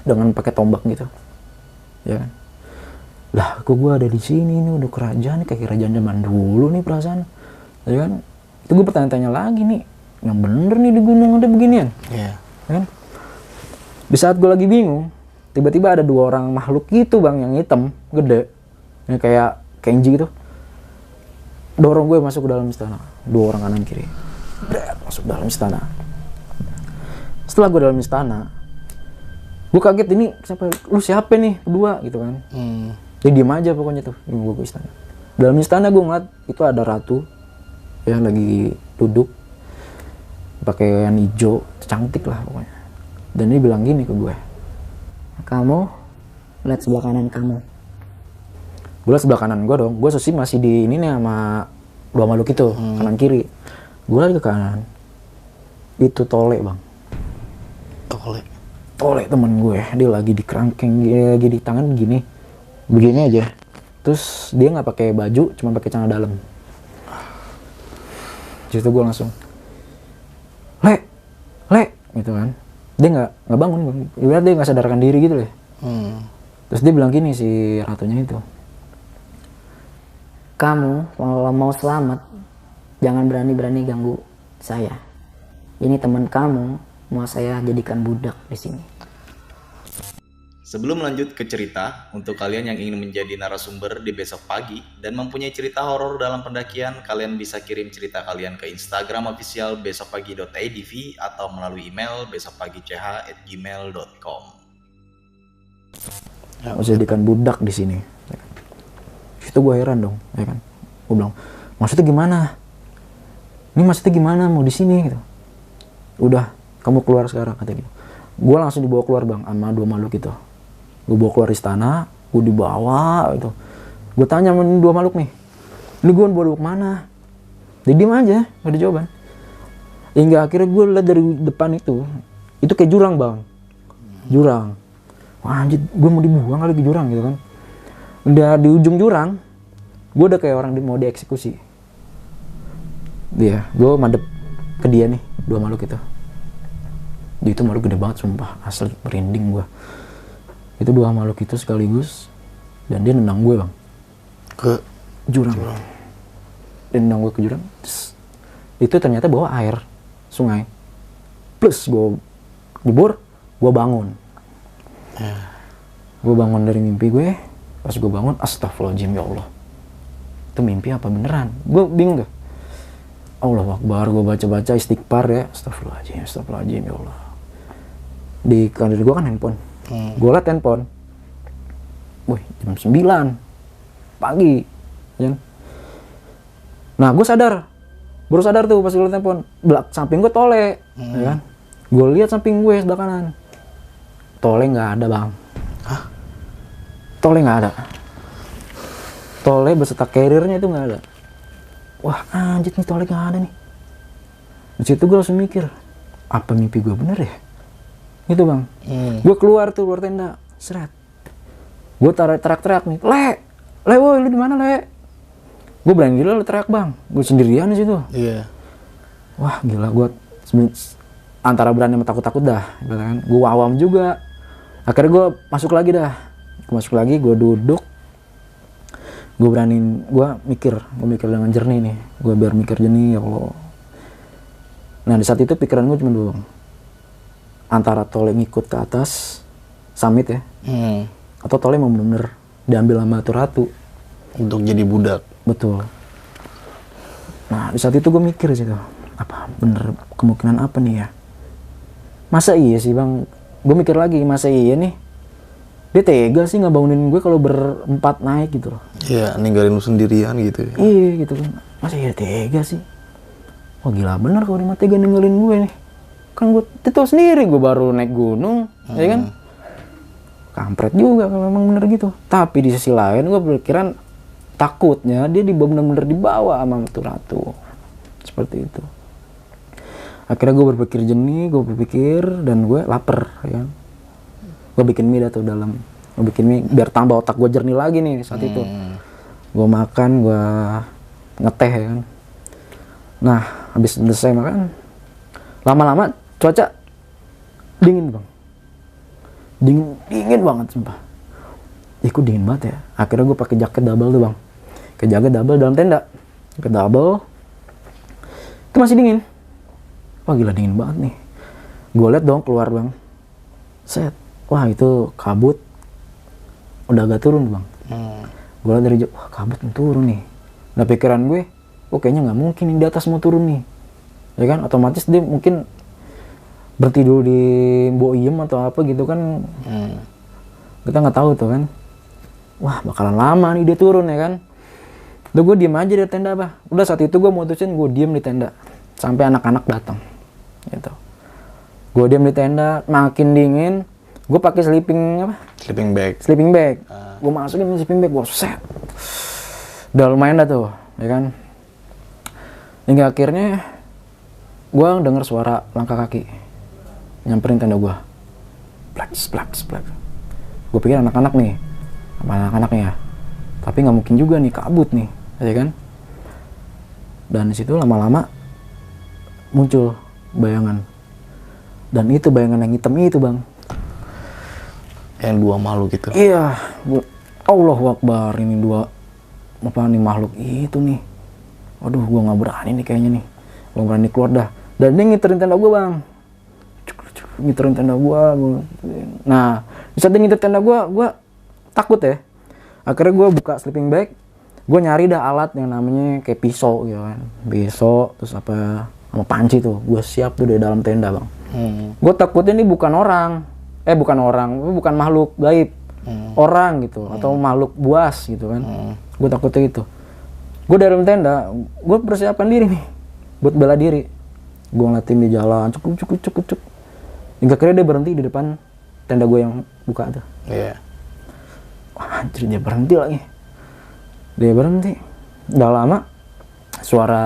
dengan pakai tombak gitu, ya kan. Lah, kok gue ada di sini nih, udah kerajaan kayak kerajaan zaman dulu nih perasaan, ya kan. Itu gue bertanya-tanya lagi nih, yang bener nih di gunung ada beginian, ya kan. Di saat gue lagi bingung, tiba-tiba ada 2 orang makhluk gitu bang, yang hitam, gede, yang kayak Kenji gitu, dorong gue masuk ke dalam istana. 2 orang kanan kiri, masuk dalam istana. Setelah gue dalam istana, gue kaget, ini lu siapa nih kedua gitu kan. Dia diem aja pokoknya tuh, gue ke istana. Dalam istana gue ngeliat itu ada ratu, ya lagi duduk, pakaian hijau, cantik lah pokoknya. Dan dia bilang gini ke gue, kamu lihat sebelah kanan kamu. Gue lihat sebelah kanan gue dong. Gue masih di ini nih sama 2 makhluk itu, kanan kiri. Gue lihat ke kanan, itu Tole bang. Tole temen gue, dia lagi di kerangkeng, dia lagi di tangan begini aja. Terus dia nggak pakai baju, cuma pakai celana dalam. Jadi gue langsung, le, gitu kan. Dia nggak bangun, dia nggak sadarkan diri gitu deh. Terus dia bilang gini si ratunya itu, kamu kalau mau selamat jangan berani-berani ganggu saya. Ini teman kamu, mau saya jadikan budak di sini. Sebelum lanjut ke cerita, untuk kalian yang ingin menjadi narasumber di besok pagi dan mempunyai cerita horor dalam pendakian, kalian bisa kirim cerita kalian ke Instagram official besokpagi.idv atau melalui email besokpagi.ch@gmail.com. mau jadikan budak di sini. Itu gue heran dong, ya kan. Gue bilang, maksudnya gimana? Ini maksudnya gimana mau di sini gitu? Udah, kamu keluar sekarang katanya gitu. Gue langsung dibawa keluar bang sama 2 makhluk itu. Gue bawa keluar istana, gue dibawa gitu. Gue tanya sama 2 makhluk nih, ini gue bawa kemana? Dia diem aja, gak ada jawaban. Hingga akhirnya gue lihat dari depan itu kayak jurang bang, jurang. Wah anjir, gue mau dibuang kali ke jurang gitu kan. Udah di ujung jurang, gue udah kayak orang mau dieksekusi. Dia, gue madep ke dia nih, 2 makhluk itu. Dia itu makhluk gede banget sumpah, asli merinding gue. Itu 2 makhluk itu sekaligus, dan dia nendang gue bang ke jurang. Dia nendang gue ke jurang. Terus, itu ternyata bawa air sungai. Plus gue jebur, gue bangun. Gue bangun dari mimpi gue. Pas gue bangun, astagfirullahaladzim, ya Allah, itu mimpi apa beneran? Gue bingung tuh. Allah Akbar, gue baca-baca istighfar ya, astagfirullahaladzim, ya Allah. Di kalender gue kan handphone. Gue liat handphone, wih jam 9 pagi ya. Nah gue baru sadar tuh pas gue liat handphone, samping gue Tole, ya kan. Gue lihat samping gue sebelah kanan, Tole nggak ada bang. Tole nggak ada. Tole beserta carrier-nya itu nggak ada. Wah anjir nih, Tole nggak ada nih. Di situ gue langsung mikir, apa mimpi gue bener ya? Gitu bang. Gue keluar tenda, seret. Gue teriak-teriak nih, le, woi lu di mana le? Gue berani gila lu teriak bang. Gue sendirian di situ. Iya. Wah gila, gue antara berani sama takut-takut dah. Gue awam juga. Akhirnya gue masuk lagi dah. Gue duduk. Gue mikir dengan jernih nih. Gue biar mikir jernih ya Allah. Nah di saat itu pikiran gue cuma doang, antara Tole ngikut ke atas summit ya. Atau Tole mau bener-bener diambil sama Ratu. Untuk jadi budak. Betul. Nah di saat itu gue mikir sih tuh, apa bener kemungkinan apa nih ya? Masa iya sih bang? Gue mikir lagi, masa iya nih dia tega sih ngebangunin gue kalau berempat naik gitu loh. Iya, ninggalin lu sendirian gitu. Iya gitu kan. Masa iya tega sih? Wah gila bener kalau dia mah tega ninggalin gue nih. Kan gue tahu sendiri gue baru naik gunung, ya kan? Kampret juga kalau memang bener gitu. Tapi di sisi lain gue berpikiran takutnya dia bener-bener dibawa sama Ratu. Seperti itu. Akhirnya gue berpikir jernih, gue berpikir dan gue lapar, ya. Gue bikin mie dah tuh dalam. Gue bikin mie biar tambah otak gue jernih lagi nih saat itu. Gue makan, gue ngeteh ya kan. Nah, habis selesai makan, lama-lama cuaca dingin bang. Dingin banget sumpah. Kok dingin banget ya. Akhirnya gue pakai jaket double tuh bang. Pakai jaket double dalam tenda. Jaket double. Itu masih dingin. Wah gila dingin banget nih. Gue liat dong keluar bang. Set. Wah itu kabut. Udah agak turun bang. Gue liat dari jauh. Wah kabut turun nih. Nah pikiran gue. Kayaknya nggak mungkin nih di atas mau turun nih. Ya kan otomatis dia mungkin berhenti dulu di Boiem atau apa gitu kan. Kita nggak tahu tuh kan. Wah bakalan lama nih dia turun ya kan. Udah gue diem aja di tenda bah. Udah saat itu gue mutusin gue diem di tenda sampai anak-anak datang gitu. Gue diem di tenda makin dingin. Gue pakai sleeping bag. Gue masukin sleeping bag, gue set. Udah lumayan dah tuh ya kan. Hingga akhirnya gue denger suara langkah kaki nyamperin tenda gue. Plaks. Gue pikir anak-anak nih, ya. Tapi nggak mungkin juga nih kabut nih, ya kan? Dan di situ lama-lama muncul bayangan. Dan itu bayangan yang hitam itu bang. Yang dua makhluk gitu. Iya, Allahu Akbar, ini dua makhluk itu nih. Waduh, gue nggak berani nih kayaknya nih. Gue berani keluar dah. Dan dia ngiterin tenda gue bang. Ngiterin tenda gue. Nah, di saat dia ngiter tenda gue takut ya. Akhirnya gue buka sleeping bag. Gue nyari dah alat yang namanya kayak pisau gitu kan. Pisau, terus apa, sama panci tuh. Gue siap tuh di dalam tenda bang. Gue takutnya ini bukan makhluk gaib. Orang gitu. Atau makhluk buas gitu kan. Gue takutnya itu. Gue dalam tenda, gue persiapan diri nih. Buat bela diri. Gue ngeliatin di jalan, cuk. Hingga akhirnya dia berhenti di depan tenda gue yang buka tuh. Iya. Wah anjir dia berhenti lagi. Dia berhenti. Udah lama, suara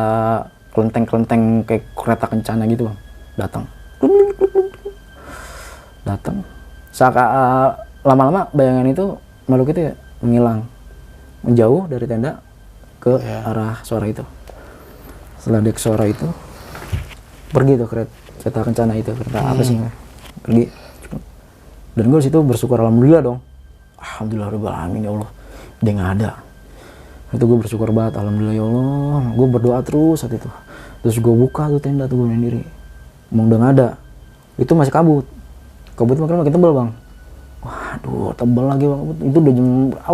kelenteng-kelenteng kayak kereta kencana gitu bang. Datang. Lama-lama bayangan itu, makhluk itu ya menghilang. Menjauh dari tenda ke arah suara itu. Setelah dia ke suara itu, pergi tuh kereta kencana itu, kereta apa sih? Pergi. Dan gue disitu bersyukur alhamdulillah dong. Alhamdulillah rabbil alamin ya Allah. Dia nggak ada. Itu gue bersyukur banget alhamdulillah ya Allah. Gue berdoa terus saat itu. Terus gue buka tuh tenda tuh gue sendiri. Emang udah nggak ada. Itu masih kabut. Kabut makin tebal bang. Waduh tebal lagi bang. Itu udah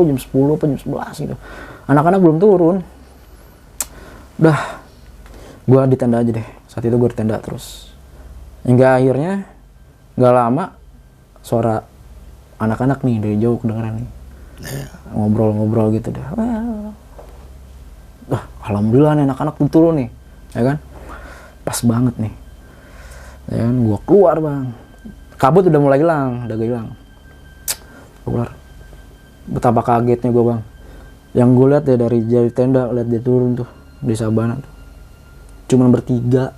jam 10 apa jam 11 gitu. Anak-anak belum turun. Udah. Gue di tenda aja deh. Saat itu gue di tenda terus. Hingga akhirnya gak lama suara anak-anak nih dari jauh kedengeran nih. Ngobrol-ngobrol gitu deh. Wah, alhamdulillah nih anak-anak turun nih. Ya kan? Pas banget nih. Ya kan, gue keluar bang. Kabut udah mulai hilang, udah hilang. Keluar. Betapa kagetnya gue bang. Yang gue lihat ya dari tenda, lihat dia turun tuh di Sabana tuh. Cuman bertiga.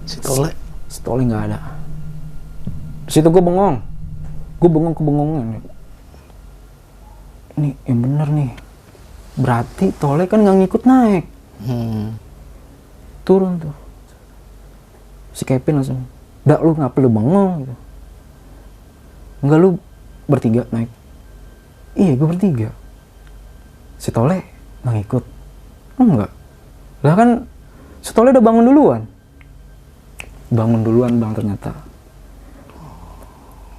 Si Tole nggak ada. Di situ gue bengong. Kebengongan. Nih yang bener nih. Berarti Tole kan nggak ngikut naik. Turun tuh. Si Kevin langsung. Dak lu ngapa lu bengong gitu. Enggak lu bertiga naik. Iya gue bertiga. Si Tole nggak ngikut. Enggak. Lah kan si Tole udah bangun duluan bang ternyata.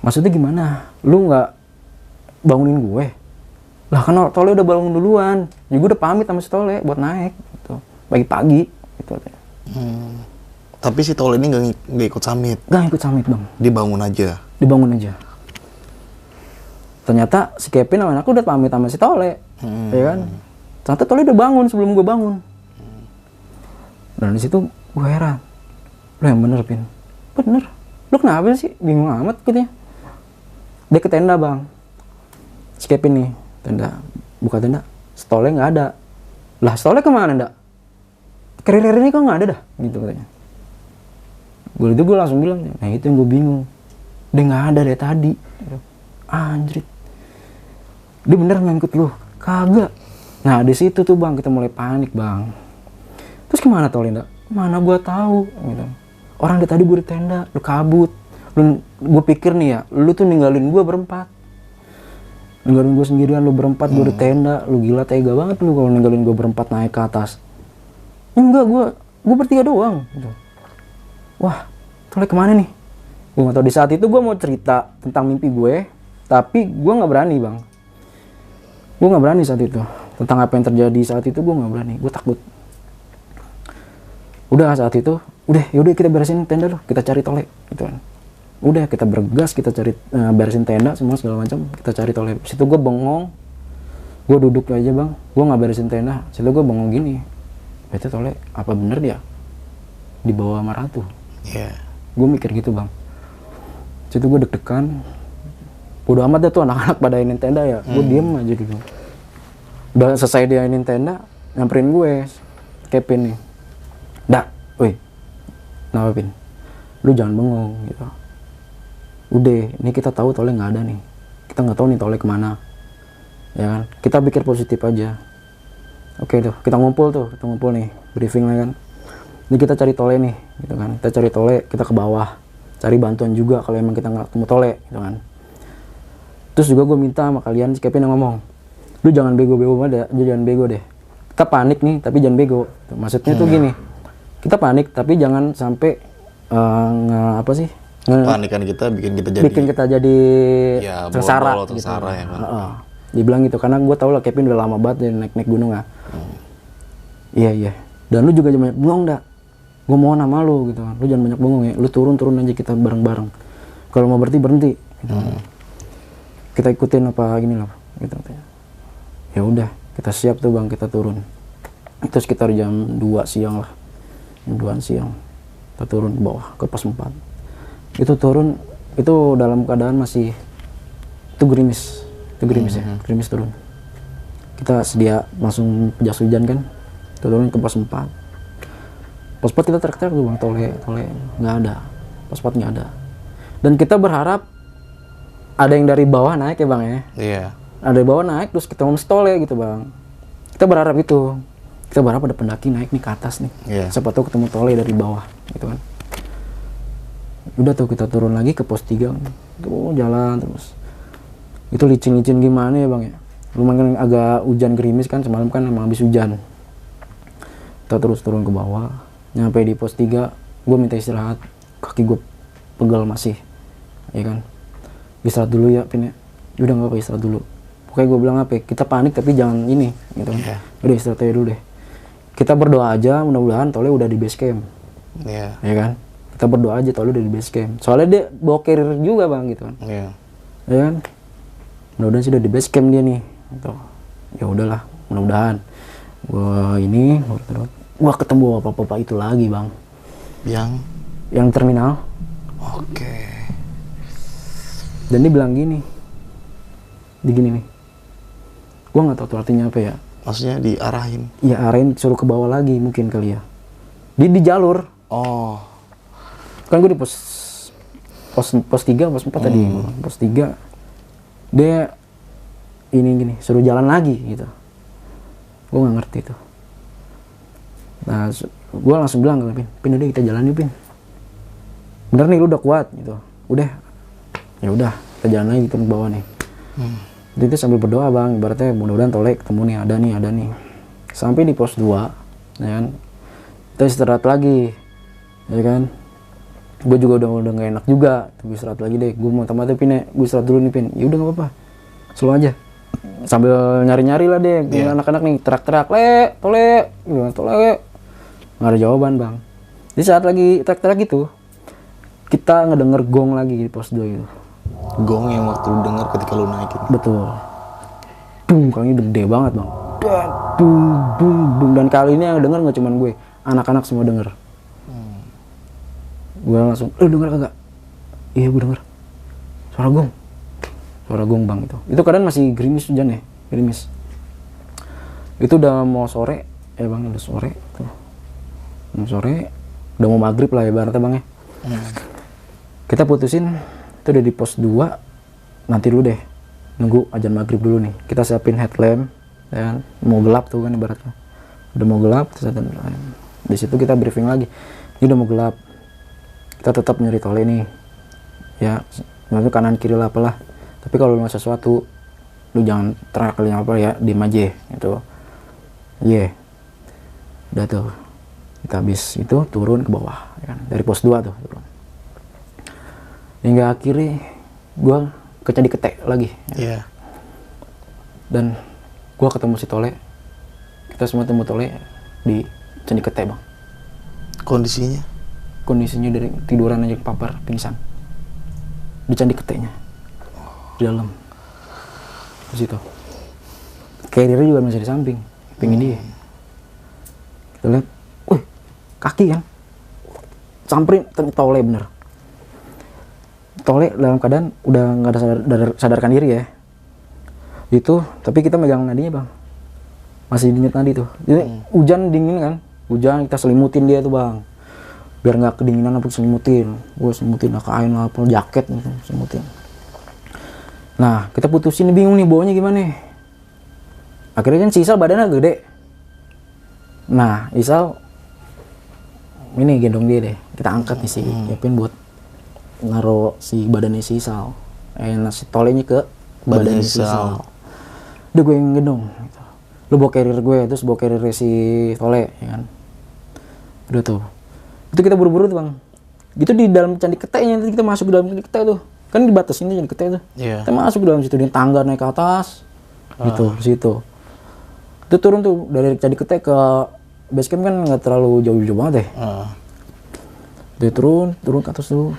maksudnya gimana? Lu nggak bangunin gue? Lah kan Tole udah bangun duluan, ya gue udah pamit sama si Tole buat naik gitu, pagi-pagi gitu. Tapi si Tole ini nggak ikut summit. Gak ikut summit bang, Dibangun aja. dibangun aja. Ternyata si Kevin sama aku udah pamit sama si Tole, ya kan? Ternyata Tole udah bangun sebelum gue bangun. Dan di situ gue heran, lu yang bener Pin, bener. Lu kenapa sih bingung amat gitu ya? Dia ke tenda bang, si Kevin nih, tenda, buka tenda, Stole nggak ada. Lah Stole kemana ndak? Karir ini kok nggak ada dah, gitu katanya. Gue langsung bilang, nah itu yang gue bingung, dia nggak ada dari tadi. Anjrit, dia bener nggak ikut lu? Kagak. Nah di situ tuh bang kita mulai panik bang. Terus kemana Stole ndak? Mana gue tahu, gitu. Orang dari tadi gue di tenda, lu kabut. Gue pikir nih ya, lu tuh ninggalin gue berempat. Ninggalin gue sendirian, lu berempat, gue di tenda. Lu gila tega banget lu kalau ninggalin gue berempat naik ke atas. Enggak, gue bertiga doang. Gitu. Wah, Tole kemana nih? Gue gak tau. Di saat itu gue mau cerita tentang mimpi gue, tapi gue gak berani bang. Gue gak berani saat itu. Tentang apa yang terjadi saat itu gue gak berani, gue takut. Udah saat itu, yaudah kita beresin tenda loh, kita cari Tole gitu kan. Udah kita bergas, kita cari beresin tenda semua segala macam, kita cari Tole. Situ gue bengong, gue duduk aja bang, gue nggak beresin tenda. Situ gue bengong gini, itu Tole apa bener dia dibawa sama Ratu? Iya. Gue mikir gitu bang. Situ gue deg-degan, bodo amat dah tuh anak-anak pada inin tenda ya, gue diem aja gitu. Udah selesai dia inin tenda, nyamperin gue, Kevin nih. Dah, woi, kenapa Pin? Lu jangan bengong gitu. Udah, ini kita tahu Tole nggak ada nih. Kita nggak tahu nih Tole kemana, ya kan? Kita pikir positif aja. Oke tuh, kita ngumpul nih, briefing lah kan. Ini kita cari Tole nih, gitu kan? Kita cari Tole, kita ke bawah, cari bantuan juga kalau emang kita nggak ketemu Tole, gitu kan? Terus juga gue minta sama kalian, si Kevin yang ngomong, lu jangan bego-bego banget, lu jangan bego deh. Kita panik nih, tapi jangan bego. Maksudnya tuh gini. Kita panik tapi jangan sampai Panikan kita bikin kita jadi ya, sengsara gitu. Ya, kan? Dibilang gitu karena gue tau lah Kevin udah lama banget dia naik gunung ya. Iya. Dan lu juga jangan banyak bengong dah. Gue mohon sama lu gitu kan. Lu jangan banyak bengong ya. Lu turun aja kita bareng-bareng. Kalau mau berhenti. Gitu. Kita ikutin apa gini lah gitu. Ya udah, kita siap tuh bang, kita turun. Itu sekitar jam 2 siang lah. Jam 2 siang kita turun ke bawah ke pos 4. Itu turun itu dalam keadaan masih itu gerimis ya, gerimis turun. Kita sedia langsung jas hujan kan, kita turun ke pos 4. Pos 4 kita teriak-teriak tuh bang, Tole nggak ada, pos 4 nggak ada. Dan kita berharap ada yang dari bawah naik ya bang ya. Iya. Ada dari bawah naik terus kita ngomong Tole gitu bang. Kita berharap itu. Kita berharap ada pendaki naik nih ke atas nih. Yeah. Siapa tahu ketemu Tole dari bawah gitu kan. Udah tuh kita turun lagi ke pos 3. Tuh jalan terus. Itu licin-licin gimana ya bang ya. Lumayan agak hujan gerimis kan, semalam kan emang habis hujan. Kita terus turun ke bawah. Nyampe di pos 3, gue minta istirahat. Kaki gue pegal masih. Ya kan. Istirahat dulu ya Pin ya. Udah gak apa istirahat dulu. Pokoknya gue bilang apa ya, kita panik tapi jangan ini gitu kan. Yeah. Udah istirahat aja dulu deh. Kita berdoa aja mudah-mudahan Tole udah di base camp. Iya. Ya kan? Kita berdoa aja Tole udah di base camp. Soalnya dia bawa carrier juga bang gitu kan. Iya. Ya kan? Mudah-mudahan sih udah di base camp dia nih. Gitu. Ya udahlah, mudah-mudahan. Gua ketemu bapak-bapak itu lagi bang. Yang terminal. Oke. Dan dia bilang gini. Begini nih. Gua nggak tahu tuh artinya apa ya. Maksudnya diarahin? Iya arahin suruh ke bawah lagi mungkin kali ya. Dia di jalur. Oh. Kan gue di pos 3, pos 4 tadi. Pos 3. Dia ini gini, suruh jalan lagi gitu. Gue nggak ngerti tuh. Nah, gue langsung bilang ke Pin udah kita jalan yuk Pin. Bener nih lu udah kuat gitu. Udah. Ya udah, kita jalan lagi turun ke bawah nih. Itu sambil berdoa bang, ibaratnya mudah-mudahan Tole ketemu nih, ada nih. Sampai di pos 2, ya kan, kita istirahat lagi, ya kan. Gue juga udah gak enak juga, gue istirahat lagi deh, gue mau tamat Pin ya, gue istirahat dulu nih Pin. Ya udah nggak apa-apa, slow aja. Sambil nyari-nyari lah deh, anak-anak nih teriak-teriak, tole, nggak ada jawaban bang. Di saat lagi teriak-teriak gitu, kita ngedenger gong lagi di pos 2 gitu. Gong yang waktu lu denger ketika lu naikin. Betul. Kali ini gede banget bang. Dan kali ini yang denger nggak cuman gue, anak-anak semua denger. Gue langsung, denger kagak? Iya gue denger. Suara gong bang itu. Itu kadang masih gerimis hujan ya, gerimis. Itu udah mau sore, bang udah sore tuh. Mau sore, udah mau maghrib lah ya ibaratnya bang ya. Kita putusin, itu udah di pos 2, nanti dulu deh. Nunggu ajan maghrib dulu nih. Kita siapin headlamp, ya kan? Mau gelap tuh kan ibaratnya. Udah mau gelap, terus di situ kita briefing lagi. Ini udah mau gelap. Kita tetap nyari tole nih. Ya, maksudnya kanan kiri lah apalah. Tapi kalau lu sesuatu, lu jangan teriak kali apa ya, diem aja gitu. Udah tuh. Kita habis itu turun ke bawah, ya kan? Dari pos 2 tuh turun. Hingga akhirnya gua ke Candi Ketek lagi. Iya. Dan gua ketemu si Tole. Kita semua temu Tole di Candi Ketek bang. Kondisinya dari tiduran aja papar pingsan di Candi Keteknya di dalam di situ. Carrier juga masih di samping pingin dia. Kita lihat, kaki kan samperin Tole bener. Tole dalam keadaan udah nggak ada sadarkan diri ya. Itu tapi kita megang nadinya bang, masih dingin nadi tuh. Jadi hujan dingin kan, hujan kita selimutin dia tuh bang, biar nggak kedinginan apa selimutin. Gue selimutin kain apa jaket gitu selimutin. Nah kita putusin, bingung nih bawanya gimana. Akhirnya kan si Isal badannya gede. Nah Isal ini gendong dia deh, kita angkat nih si Kevin buat ngaruh si badannya si Isal, si Tolenya ke badannya si Isal. Udah gue yang gendong gitu. Lu bawa carrier gue, terus bawa carrier si Tole ya kan. Udah tuh itu kita buru-buru tuh bang, gitu di dalam Candi Keteknya. Nanti kita masuk ke dalam Candi Ketek tuh kan dibatasin Candi Ketek tuh. Kita masuk ke dalam situ, di tangga naik ke atas gitu. Di situ itu turun tuh dari Candi Ketek ke base camp kan nggak terlalu jauh-jauh banget deh. Dia turun ke atas tuh.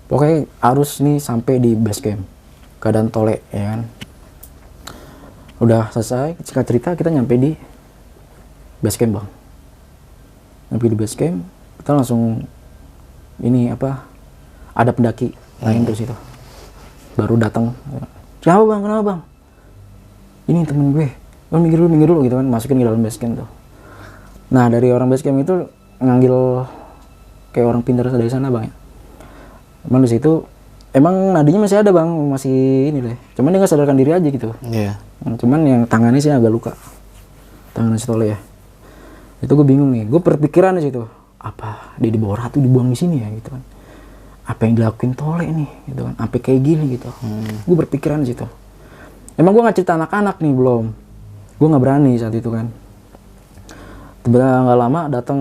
Pokoknya harus nih sampai di base camp. Keadaan Tole ya kan. Udah selesai, singkat cerita kita nyampe di base camp bang. Nyampe di base camp, kita langsung ini apa? Ada pendaki lain terus itu. Baru datang. Kenapa bang? Ini temen gue. Oh, minggir dulu gitu kan, masukin ke dalam base camp tuh. Nah dari orang base camp itu ngambil kayak orang pintar dari sana bang ya. Emang di situ emang nadinya masih ada bang, masih ini deh. Cuman dia nggak sadarkan diri aja gitu. Cuman yang tangannya sih agak luka, tangannya si Tole ya. Itu gue bingung nih, gue berpikiran di situ, apa dia dibawa ratu dibuang di sini ya gitu kan? Apa yang dilakuin Tole nih gitu kan? Sampai kayak gini gitu. Gue berpikiran di situ. Emang gue nggak cerita anak-anak nih belum. Gue nggak berani saat itu kan. Tiba-tiba nggak lama datang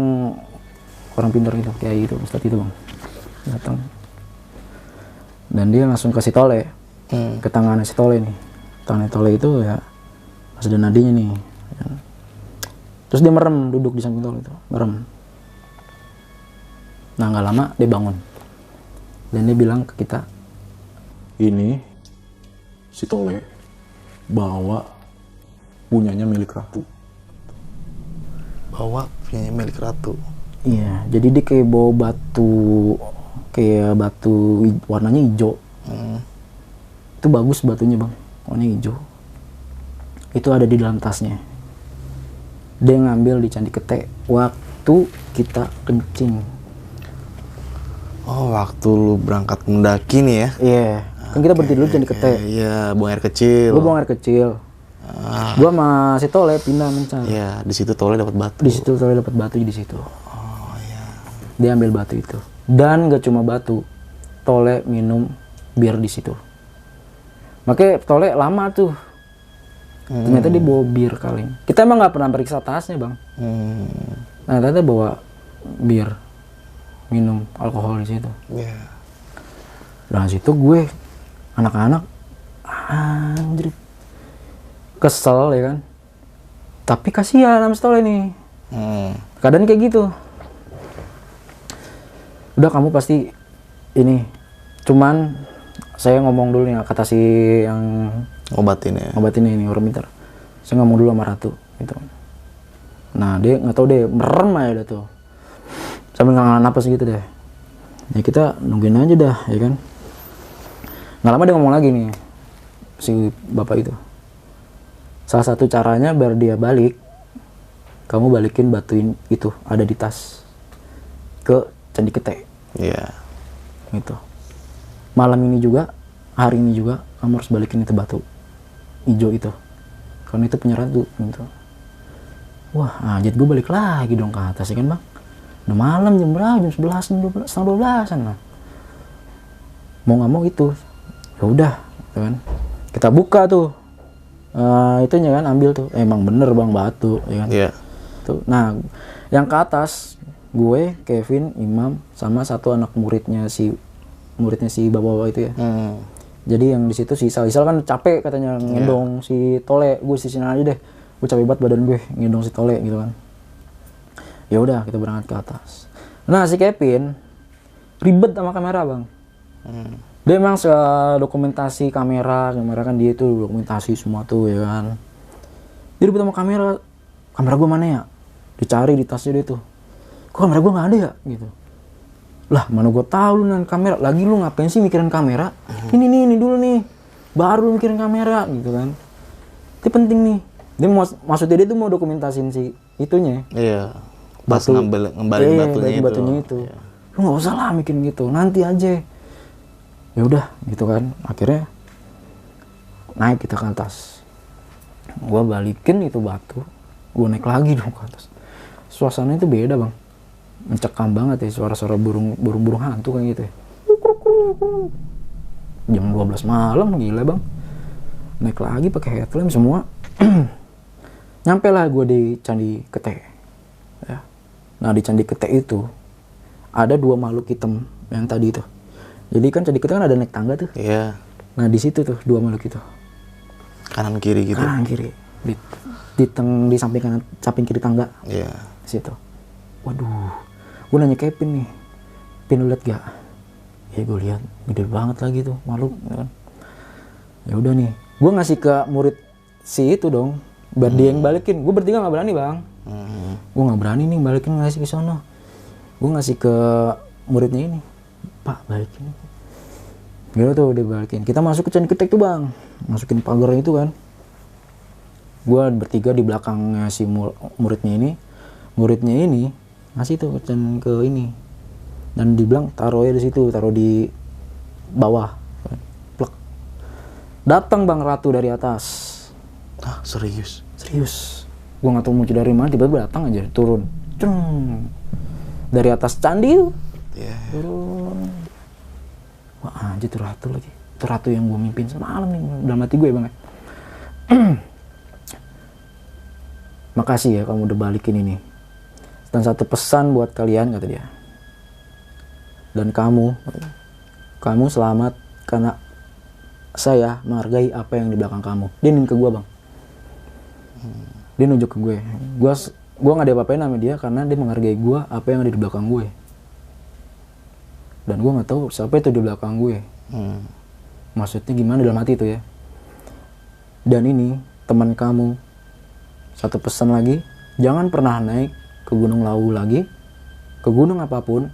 orang pintar gitu, kayak gitu, Ustadz itu bang, datang. Dan dia langsung kasih Tole ke tangan si Tole nih. Tangan Tole itu ya masih ada nadinya nih. Terus dia merem, duduk di samping Tole itu, merem. Nah nggak lama dia bangun. Dan dia bilang ke kita, Ini si Tole bawa punyanya milik ratu. iya, jadi dia kayak bawa batu warnanya hijau. Itu bagus batunya bang, warnanya hijau. Itu ada di dalam tasnya. Dia ngambil di Candi Ketek waktu kita kencing. Oh, waktu lu berangkat mendaki nih ya? Iya, kan kita berhenti dulu di Candi Ketek. Iya, buang air kecil. Gue buang air kecil. Gue sama si Tole pindah mencar. Iya, di situ Tole dapat batu. Di situ Tole dapat batu di situ. Oh iya. Dia ambil batu itu. Dan gak cuma batu, Tole minum bir di situ. Makanya Tole lama tuh. Ternyata dia bawa bir kaleng. Kita emang nggak pernah periksa tasnya bang. Nah ternyata bawa bir. minum alkohol di situ. Iya. Nah situ gue anak-anak anjir kesel ya kan, tapi kasihan sama Stole ini. Keadaan kayak gitu. Udah kamu pasti ini, cuman saya ngomong dulu nih kata si yang Obatin ya. ini orang pintar. Saya ngomong dulu sama Ratu gitu. Nah dia nggak tahu deh, merem aja dah tuh sambil nggak napas gitu deh. Ya kita nungguin aja dah ya kan. Nggak lama dia ngomong lagi nih si bapak itu, salah satu caranya biar dia balik, kamu balikin batu itu ada di tas ke Candi Kete. Iya. Gitu. Malam ini juga, hari ini juga kamu harus balikin itu batu hijau itu, karena itu punya Ratu gitu. Wah, jadi gue balik lagi dong ke atas ya kan bang. Udah malam jam berapa? Jam 11, setengah 12-an lah. Mau nggak mau itu, ya udah, gitu kan. Kita buka tuh, itunya kan ambil tuh. Emang bener bang batu, ya kan. Iya. Tuh, nah, yang ke atas gue, Kevin, Imam, sama satu anak muridnya si bawa-bawa itu ya. Jadi yang di situ si Isal kan capek katanya ngendong si Tole. Gue di sini aja deh. Gue capek banget badan gue ngendong si Tole gitu kan. Ya udah kita berangkat ke atas. Nah si Kevin ribet sama kamera bang. Dia emang dokumentasi kamera kan dia itu dokumentasi semua tuh ya kan. Dia ribet sama kamera gue mana ya? Dicari di tasnya dia tuh. Kok kamera gue nggak ada ya? Gitu. Lah mana gue tahu lu nan kamera. Lagi lu ngapain sih mikirin kamera? Ini dulu nih. Baru lu mikirin kamera gitu kan. Itu penting nih. Dia maksudnya dia tuh mau dokumentasin si itunya. Iya. Pas ngembalin batunya itu. Iya. Lu nggak usah lah mikirin gitu. Nanti aja. Ya udah gitu kan. Akhirnya naik kita ke atas. Gua balikin itu batu. Gua naik lagi dong ke atas. Suasananya itu beda bang. Mencekam banget ya, suara-suara burung hantu kayak gitu ya. Jam 12 malam gila bang. Naik lagi pakai headlamp semua. Nyampe lah gue di Candi Kete ya. Nah di Candi Kete itu ada dua makhluk hitam yang tadi itu. Jadi kan Candi Kete kan ada naik tangga tuh. Iya. Nah di situ tuh dua makhluk itu. Kanan kiri gitu. Kanan kiri. Di samping kiri tangga. Iya. Di situ. Waduh. Gue nanya Kevin nih. Pin lu liat gak? Ya gue lihat gede banget lagi tuh makhluk kan. Ya udah nih. Gue ngasih ke murid si itu dong. Biar dia yang balikin. Gue bertiga gak berani bang. Gue gak berani nih balikin ngasih ke sono. Gue ngasih ke muridnya ini. Pak balikin. Gitu tuh dia balikin. Kita masuk ke Candi Kete tuh bang. Masukin pagar itu kan. Gue bertiga di belakangnya si muridnya ini. Muridnya ini ngasih tuh ke ini. Dan dibilang taruhnya di situ. Taruh di bawah. Plek. Datang bang Ratu dari atas. Ah serius? Serius. Gue gak tau muncul dari mana, tiba-tiba datang aja, turun. Cung. Dari atas candi tuh. Iya. Turun. Wah anjir tuh Ratu lagi. Itu Ratu yang gue mimpin semalam nih, dalam hati gue banget. Makasih ya kamu udah balikin ini. Dan satu pesan buat kalian kata dia. Dan kamu selamat karena saya menghargai apa yang di belakang kamu. Dia nunjuk ke gue bang. Dia nunjuk ke gue. Gue nggak ada apa-apain sama dia karena dia menghargai gue apa yang ada di belakang gue. Dan gue nggak tahu siapa itu di belakang gue. Maksudnya gimana dalam hati itu ya. Dan ini teman kamu. Satu pesan lagi, jangan pernah naik ke Gunung Lawu lagi. Ke gunung apapun,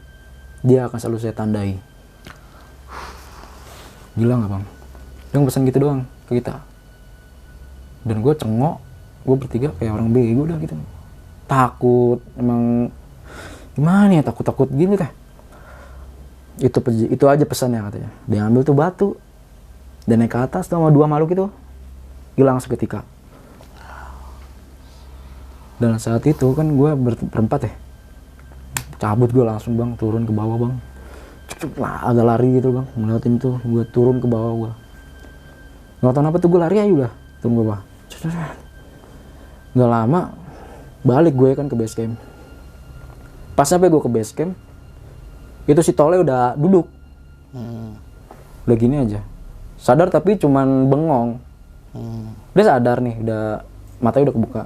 dia akan selalu saya tandai. Gila nggak bang? Dia pesan gitu doang ke kita. Dan gue cengok, gue bertiga kayak orang bego udah gitu. Takut, emang gimana ya, takut-takut gitu teh. Itu aja pesannya katanya. Dia ambil tuh batu dan naik ke atas sama dua makhluk itu, hilang seketika. Dan saat itu kan gue berempat ya, cabut gue langsung bang, turun ke bawah bang. Agak lari gitu bang, ngeliatin tuh, gue turun ke bawah gue. Gak tau kenapa tuh gue lari aja udah, turun ke bawah. Gak lama, balik gue kan ke base camp. Pas sampai gue ke base camp, Itu si Tole udah duduk. Udah gini aja. Sadar tapi cuman bengong. Dia sadar nih, udah matanya udah kebuka.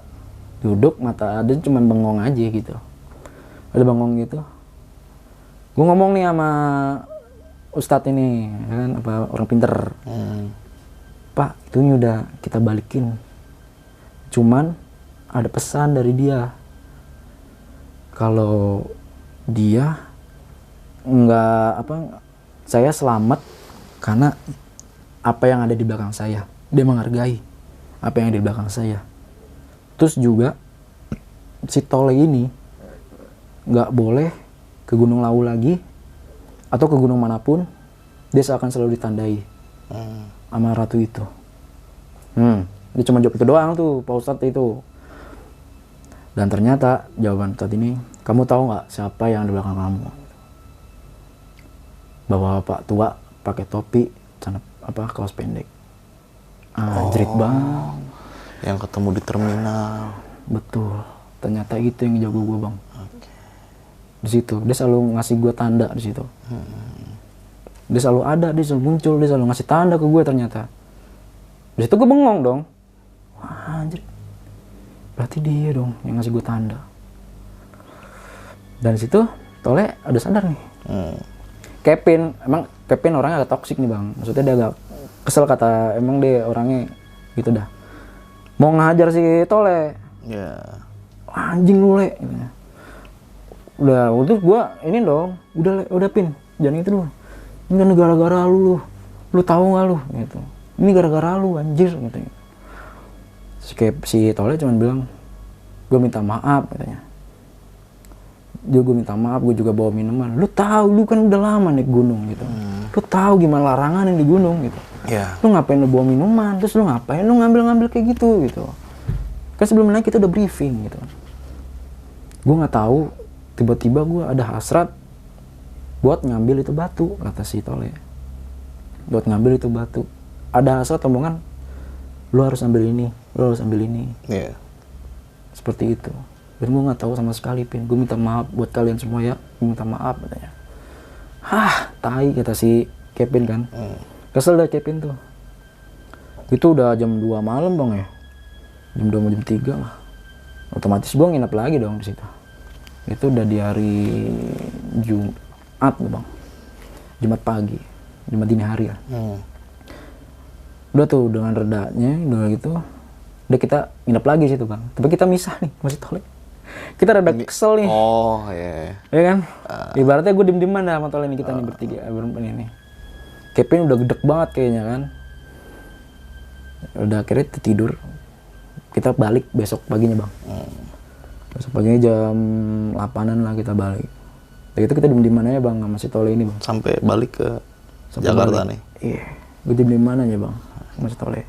Duduk, mata ada cuman bengong aja gitu. Ada bengong gitu. Gue ngomong nih sama Ustadz ini, ya kan, apa orang pinter. Pak, itu udah kita balikin. Cuman ada pesan dari dia. Kalau dia nggak saya selamat karena apa yang ada di belakang saya. Dia menghargai apa yang ada di belakang saya. Terus juga si Tole ini nggak boleh ke Gunung Lawu lagi atau ke gunung manapun, dia akan selalu ditandai sama ratu itu. Dia cuma jawab itu doang tuh Pak Ustadz itu. Dan ternyata jawaban Ustadz ini, kamu tahu nggak siapa yang di belakang kamu? Bapak tua pakai topi, kaos pendek. Jerit banget. Yang ketemu di terminal. Betul. Ternyata itu yang jago gue, Bang. Di situ dia selalu ngasih gue tanda di situ. Dia selalu ada, dia selalu muncul, dia selalu ngasih tanda ke gue ternyata. Di situ gue bengong dong. Wah, anjir. Berarti dia dong yang ngasih gue tanda. Dan di situ Tole udah sadar nih. Kevin, emang Kevin orangnya agak toksik nih, Bang. Maksudnya dia agak kesel, kata emang dia orangnya gitu dah. Mau ngajar si Tole. Anjing lu, Le. Udah, waktu itu gue ini dong, udah Pin, jangan itu dulu. Ini kan gara-gara lu tahu nggak lu gitu. Ini gara-gara lu, anjir gitu. Si Tole cuma bilang, gue minta maaf katanya. Gue minta maaf, gue juga bawa minuman. Lu tahu, lu kan udah lama naik gunung gitu. Lu tahu gimana larangan yang di gunung gitu. Lu ngapain lu bawa minuman, terus lu ngapain lu ngambil kayak gitu. Kan sebelum naik kita udah briefing gitu. Gue nggak tahu, tiba-tiba gue ada hasrat buat ngambil itu batu, kata si Tole. Buat ngambil itu batu. Ada hasrat omongan, lu harus ambil ini, lu harus ambil ini. Seperti itu. Dan gue nggak tahu sama sekali, Pin. Gue minta maaf buat kalian semua ya. Gue minta maaf katanya. Tai, kata si Kevin kan. Kesel dah Kevin tuh. Itu udah jam 2 malam, Bang ya. Jam 2 mau jam 3 lah. Otomatis gue nginep lagi dong di situ. Itu udah di hari Jumat, Bang. Jumat pagi. Jumat dini hari ya. Udah tuh dengan redanya, udah gitu. Udah kita nginep lagi situ, Bang. Tapi kita misah nih, masih Tole. Kita rada kesel nih. Ya kan? Ibaratnya gue diem-dieman dah sama Tole nih, kita nih bertiga, berempat ini. Kevin udah gedek banget kayaknya kan. Udah akhirnya tidur. Kita balik besok paginya, Bang. Besok paginya jam 8-an lah kita balik. Dari itu kita diem-dieman aja, Bang, sama si Tole ini, Bang. Sampai balik ke Jakarta nih. Iya. Gue diem-dieman aja, Bang, sama si Tole.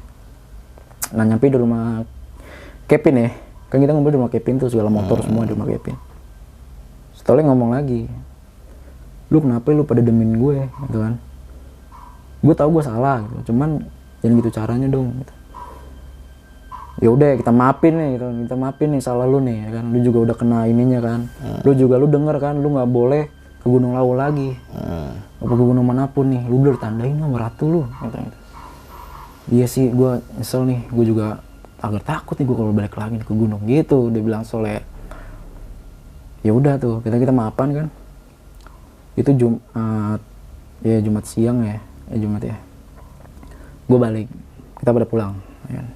Nah, nyampe di rumah Kevin ya. Kan kita ngumpul di rumah Kevin tuh, segala motor semua di rumah Kevin. Tole ngomong lagi, lu kenapa lu pada demin gue gitu kan. Gue tahu gue salah gitu, cuman jangan gitu caranya dong gitu. Ya udah, kita maafin nih gitu. Kita maafin nih salah lu nih ya kan. Lu juga udah kena ininya kan. Lu denger kan, lu nggak boleh ke Gunung Lawu lagi. Apa ke gunung manapun nih, lu udah ditandain sama ratu lu gitu. Iya sih, gue nyesel nih, gue juga agak takut nih gue kalau balik lagi ke gunung gitu. Dia bilang Soleh. Ya udah tuh, kita maafan kan. Itu Jumat siang ya, Jumat ya. Gue balik, kita pada pulang. Ya.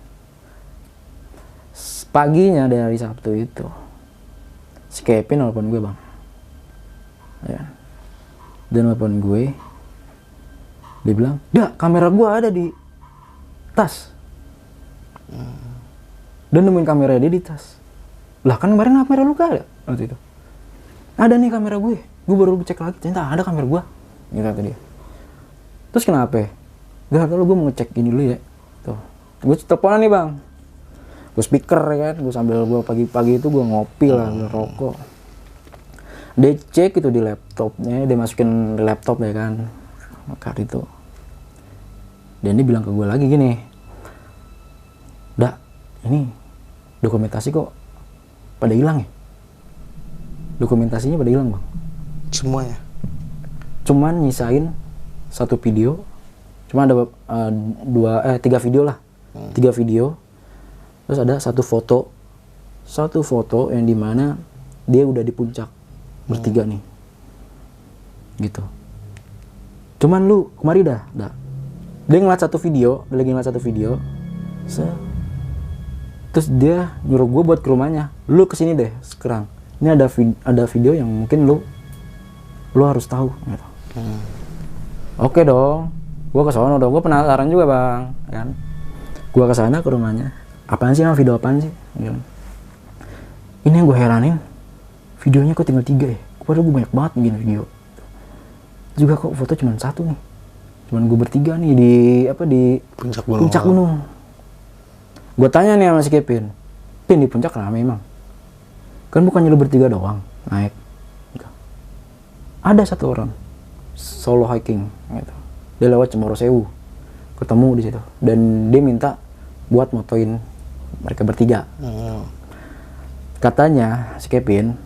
Paginya dari hari Sabtu itu, si Kevin nelfon gue, Bang. Ya. Dia nelfon gue, dia bilang, "Dah, kamera gue ada di tas." Dan nemuin kamera dia di tas. Lah kan kemarin kamera lu gak ada waktu itu. Ada nih kamera gue baru cek lagi, ternyata ada kamera gue. Gitu kata dia. Terus kenapa? Gak, kalau gue mau ngecek ini dulu ya. Tuh, gue teleponan nih, Bang. Gue speaker ya kan, gue sambil gue pagi-pagi itu gue ngopi lah, gue rokok. Dia cek itu di laptopnya, dia masukin di laptop ya kan, card itu. Dan dia bilang ke gue lagi gini, "Dak, ini dokumentasi kok pada hilang ya? Dokumentasinya pada hilang, Bang." Semuanya? cuman nyisain satu video, cuma ada tiga video lah, tiga video, terus ada satu foto yang dimana dia udah di puncak bertiga nih, gitu. Cuman lu kemarin dah, dia ngeliat satu video, terus dia nyuruh gue buat ke rumahnya, lu kesini deh sekarang, ini ada video yang mungkin lu harus tahu, gitu. Oke dong, gue kesana dong, gue penasaran juga bang, kan? Gue kesana ke rumahnya, apaan sih, video apaan sih? Gitu. Ini yang gue heranin, videonya kok tinggal 3 ya, padahal gue banyak banget bikin video. Juga kok foto cuma satu nih, cuman gue bertiga nih di puncak gunung. Gue tanya nih sama si Kevin, di puncak rame emang? Kan bukannya lu bertiga doang naik? Ada satu orang solo hiking, gitu. Dia lewat Cemoro Sewu, ketemu di situ, dan dia minta buat motoin mereka bertiga. Katanya si Kevin,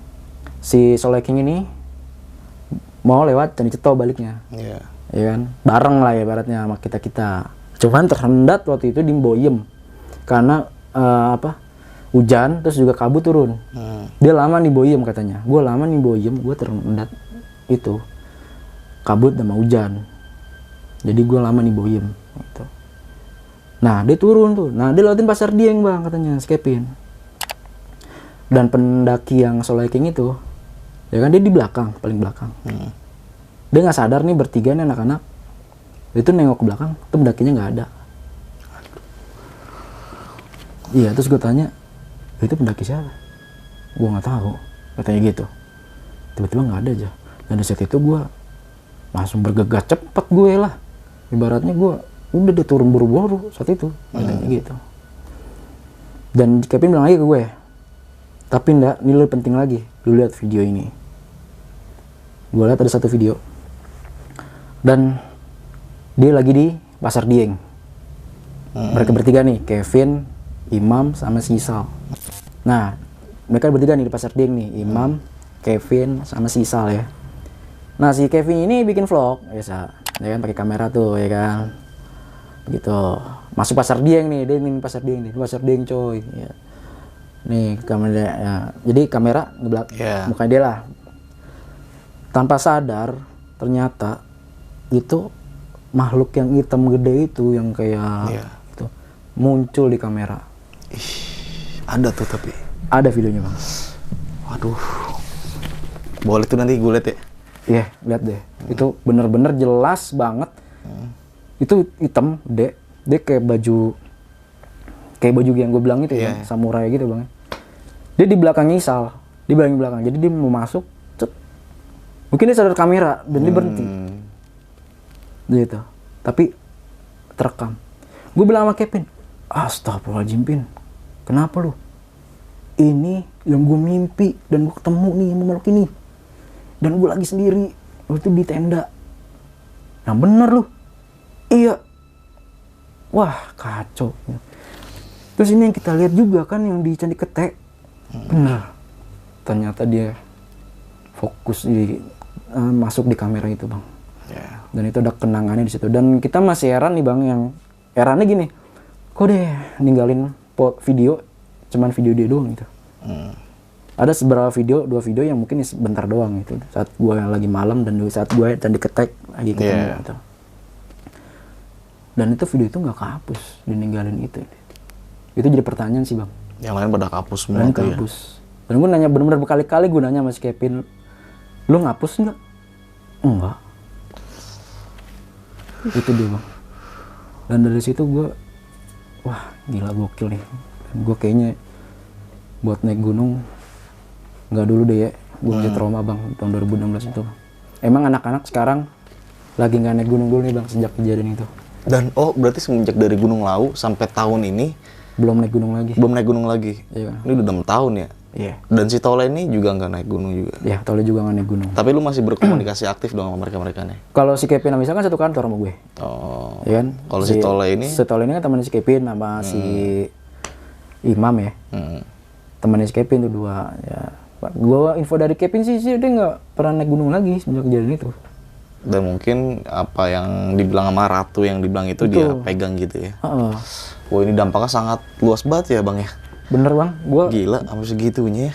si solo hiking ini mau lewat Candi Ceto baliknya, ya kan, bareng lah ya ibaratnya sama kita. Cuman tersendat waktu itu di Boyem karena hujan, terus juga kabut turun. Dia lama nih Boyem katanya, gue lama nih Boyem, gue tersendat itu kabut sama hujan, jadi gue lama nih Boyem gitu. Nah dia turun tuh, dia lewatin Pasar Dieng bang katanya si Kevin. Dan pendaki yang solo hiking itu, ya kan, dia di belakang, paling belakang. Dia nggak sadar nih bertiga nih anak-anak itu nengok ke belakang, tuh pendakinya nggak ada. Iya, terus gue tanya, itu pendaki siapa? Gue nggak tahu, katanya gitu. Tiba-tiba nggak ada aja. Dan di saat itu gue langsung bergegas cepat gue lah. Ibaratnya gue udah dia turun buru-buru saat itu, katanya gitu. Dan Kevin bilang lagi ke gue, tapi enggak, ini lebih penting lagi, lu lihat video ini. Gue lihat ada satu video, dan dia lagi di Pasar Dieng. Mereka bertiga nih, Kevin, Imam, sama Sisal. Nah, mereka bertiga nih di Pasar Dieng nih, Imam, Kevin, sama Sisal ya. Nah, si Kevin ini bikin vlog, biasa, ya kan, pakai kamera tuh, ya kan, gitu. Masuk Pasar Dieng nih, dia ingin Pasar Dieng nih, Pasar Dieng coy. Ya. Nih kamera, ya. Jadi kamera ngebelak mukanya dia lah. Tanpa sadar, ternyata itu makhluk yang hitam gede itu, yang kayak itu, muncul di kamera. Ada tuh tapi. Ada videonya bang. Waduh. Boleh tuh nanti gue liat ya. Iya, lihat deh. Itu bener-bener jelas banget. Itu hitam, dia kayak baju yang gue bilang itu ya, samurai gitu bang. Dia di belakang Isal, di belakang. Jadi dia mau masuk, mungkin dia sadar kamera dan dia berhenti. Gitu. Tapi terekam. Gue bilang sama Kevin, astagfirullahaladzim Pin, kenapa lu? Ini yang gue mimpi dan gue ketemu nih sama makhluk ini. Dan gue lagi sendiri, waktu di tenda. Yang bener lu. Iya. Wah, kacau. Terus ini yang kita lihat juga kan yang di Candi Ketek. Bener. Ternyata dia fokus masuk di kamera itu, Bang. Dan itu ada kenangannya di situ. Dan kita masih heran nih, Bang, yang herannya gini. Kok deh ninggalin video, cuman video dia doang gitu. Ada seberapa video, 2 video yang mungkin sebentar doang gitu. Saat gue lagi malam dan saat gue Candi Ketek lagi ketemu gitu. Dan itu video itu nggak kehapus, dininggalin itu. Itu jadi pertanyaan sih bang. Yang lain pada kehapus semua tuh ya. Dan gue nanya bener-bener berkali-kali, gue nanya sama si Kevin, lu ngapus nggak? Enggak. Itu dia bang. Dan dari situ gue, wah gila gokil nih. Dan gue kayaknya buat naik gunung nggak dulu deh ya. Gue masih trauma bang tahun 2016 itu. Emang anak-anak sekarang lagi nggak naik gunung dulu nih bang sejak kejadian itu. Dan berarti semenjak dari Gunung Lawu sampai tahun ini belum naik gunung lagi. Belum naik gunung lagi. Iya. Ini udah 6 tahun ya. Iya. Dan si Tole ini juga nggak naik gunung juga. Iya, Tole juga nggak naik gunung. Tapi lu masih berkomunikasi aktif dong sama mereka nih. Kalau si Kevin misalkan satu kantor sama gue. Oh. Iya kan? Kalau si Tole ini? Si Tole ini kan temannya si Kevin sama si Imam ya. Temannya si Kevin tuh 2 ya. Gue info dari Kevin sih dia nggak pernah naik gunung lagi sejak kejadian itu. Dan mungkin apa yang dibilang sama Ratu yang dibilang itu dia pegang gitu ya. Heeh. Wah ini dampaknya sangat luas banget ya Bang ya. Bener Bang, gua Gila sampai segitunya ya.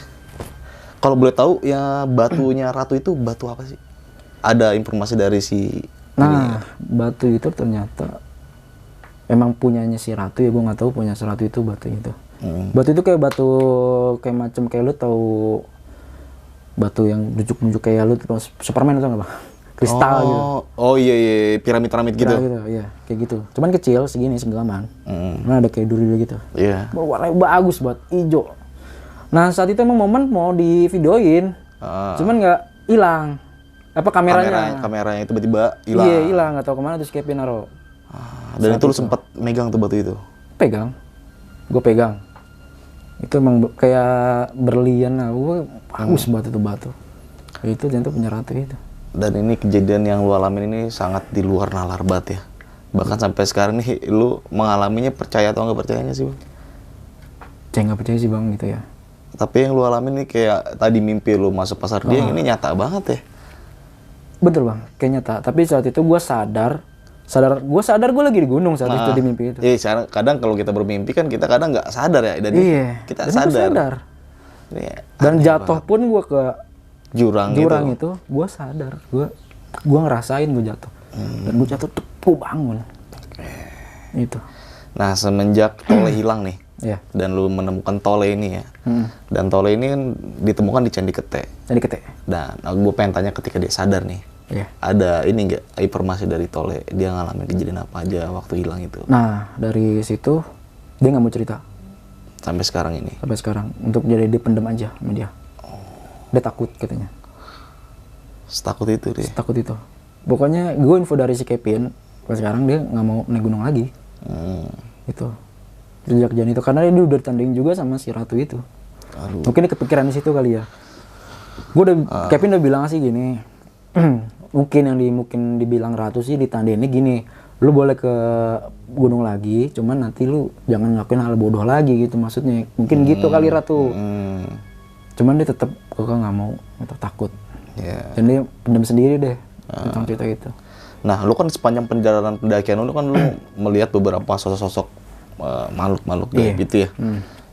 Kalau boleh tahu ya batunya Ratu itu batu apa sih? Ada informasi dari si nah, batu itu ternyata emang punyanya si Ratu ya, gua nggak tahu punya si Ratu itu batu itu. Batu itu kayak batu kayak macam kayak lu tahu batu yang nunjuk-nunjuk kayak lu terus Superman itu nggak Bang? Kristal gitu. Oh iya iya piramid-piramid gitu. Gitu, iya, kayak gitu. Cuman kecil segini segalaman. Nah, ada kayak duri gitu. Iya. Warnanya bagus banget, hijau. Nah, saat itu emang momen mau di videoin. Cuman nggak hilang. Apa kameranya? Kameranya itu tiba-tiba hilang. Iya, hilang, nggak tahu kemana terus Kevin naro. Dan itu lu sempat megang tuh batu itu. Pegang. Gue pegang. Itu emang kayak berlian lah. Gue bagus banget itu batu. Itu jangan punya Ratu itu. Dan ini kejadian yang lu alamin ini sangat di luar nalar banget ya. Bahkan sampai sekarang nih lu mengalaminya percaya atau nggak percayanya sih Bang? Saya nggak percaya sih Bang gitu ya. Tapi yang lu alamin nih kayak tadi mimpi lu masuk pasar Dieng ini nyata banget ya. Betul Bang, kayak nyata. Tapi saat itu gue sadar gue lagi di gunung saat itu di mimpi itu. Iya, kadang kalau kita bermimpi kan kita kadang nggak sadar ya. Dan kita dan gua sadar. Ini Dan aneh jatuh banget. pun gue ke jurang itu, gue sadar. Gue ngerasain gue jatuh. Dan gue jatuh tepu bangun. Itu. Nah semenjak Tole hilang nih, Iya. dan lu menemukan Tole ini ya, dan Tole ini kan ditemukan di Candi Kete. Jadi ketek. Dan gue pengen tanya ketika dia sadar nih, Iya. ada ini nggak informasi dari Tole dia ngalamin kejadian apa aja waktu hilang itu Nah, dari situ dia nggak mau cerita sampai sekarang ini? sampai sekarang. Untuk jadi dia pendem aja sama dia. Dia takut katanya. Setakut itu dia. Takut itu. Pokoknya gue info dari si Kevin, sampai sekarang dia nggak mau naik gunung lagi. Itu. Sejak kejadian itu karena dia udah ditanding juga sama si Ratu itu. Aduh. Mungkin dia kepikiran di situ kali ya. Gue udah Kevin udah bilang sih gini. mungkin dibilang Ratu sih ditandinnya gini. Lu boleh ke gunung lagi, cuman nanti lu jangan ngelakuin hal bodoh lagi gitu maksudnya. Mungkin gitu kali Ratu. Cuman dia tetap kok nggak mau, atau takut. Yeah. Dan dia pendem sendiri deh tentang cerita itu. Nah, lu kan sepanjang perjalanan pendakian lu kan lu melihat beberapa sosok-sosok makhluk-makhluk gaib gitu ya.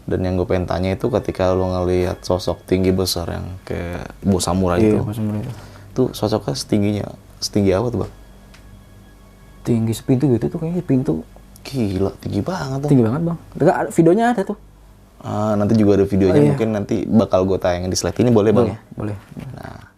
Dan yang gue pengen tanya itu ketika lu ngelihat sosok tinggi besar yang kayak bos samurai Iya, itu. pas mulai itu. Itu sosoknya setinggi apa tuh, Bang? Tinggi sepintu gitu tuh kayaknya pintu. Gila, tinggi banget tuh. Tinggi banget bang. Videonya ada tuh. Nanti juga ada videonya, iya. mungkin nanti bakal gue tayangin di slide ini, boleh Bang ya? Boleh. Nah.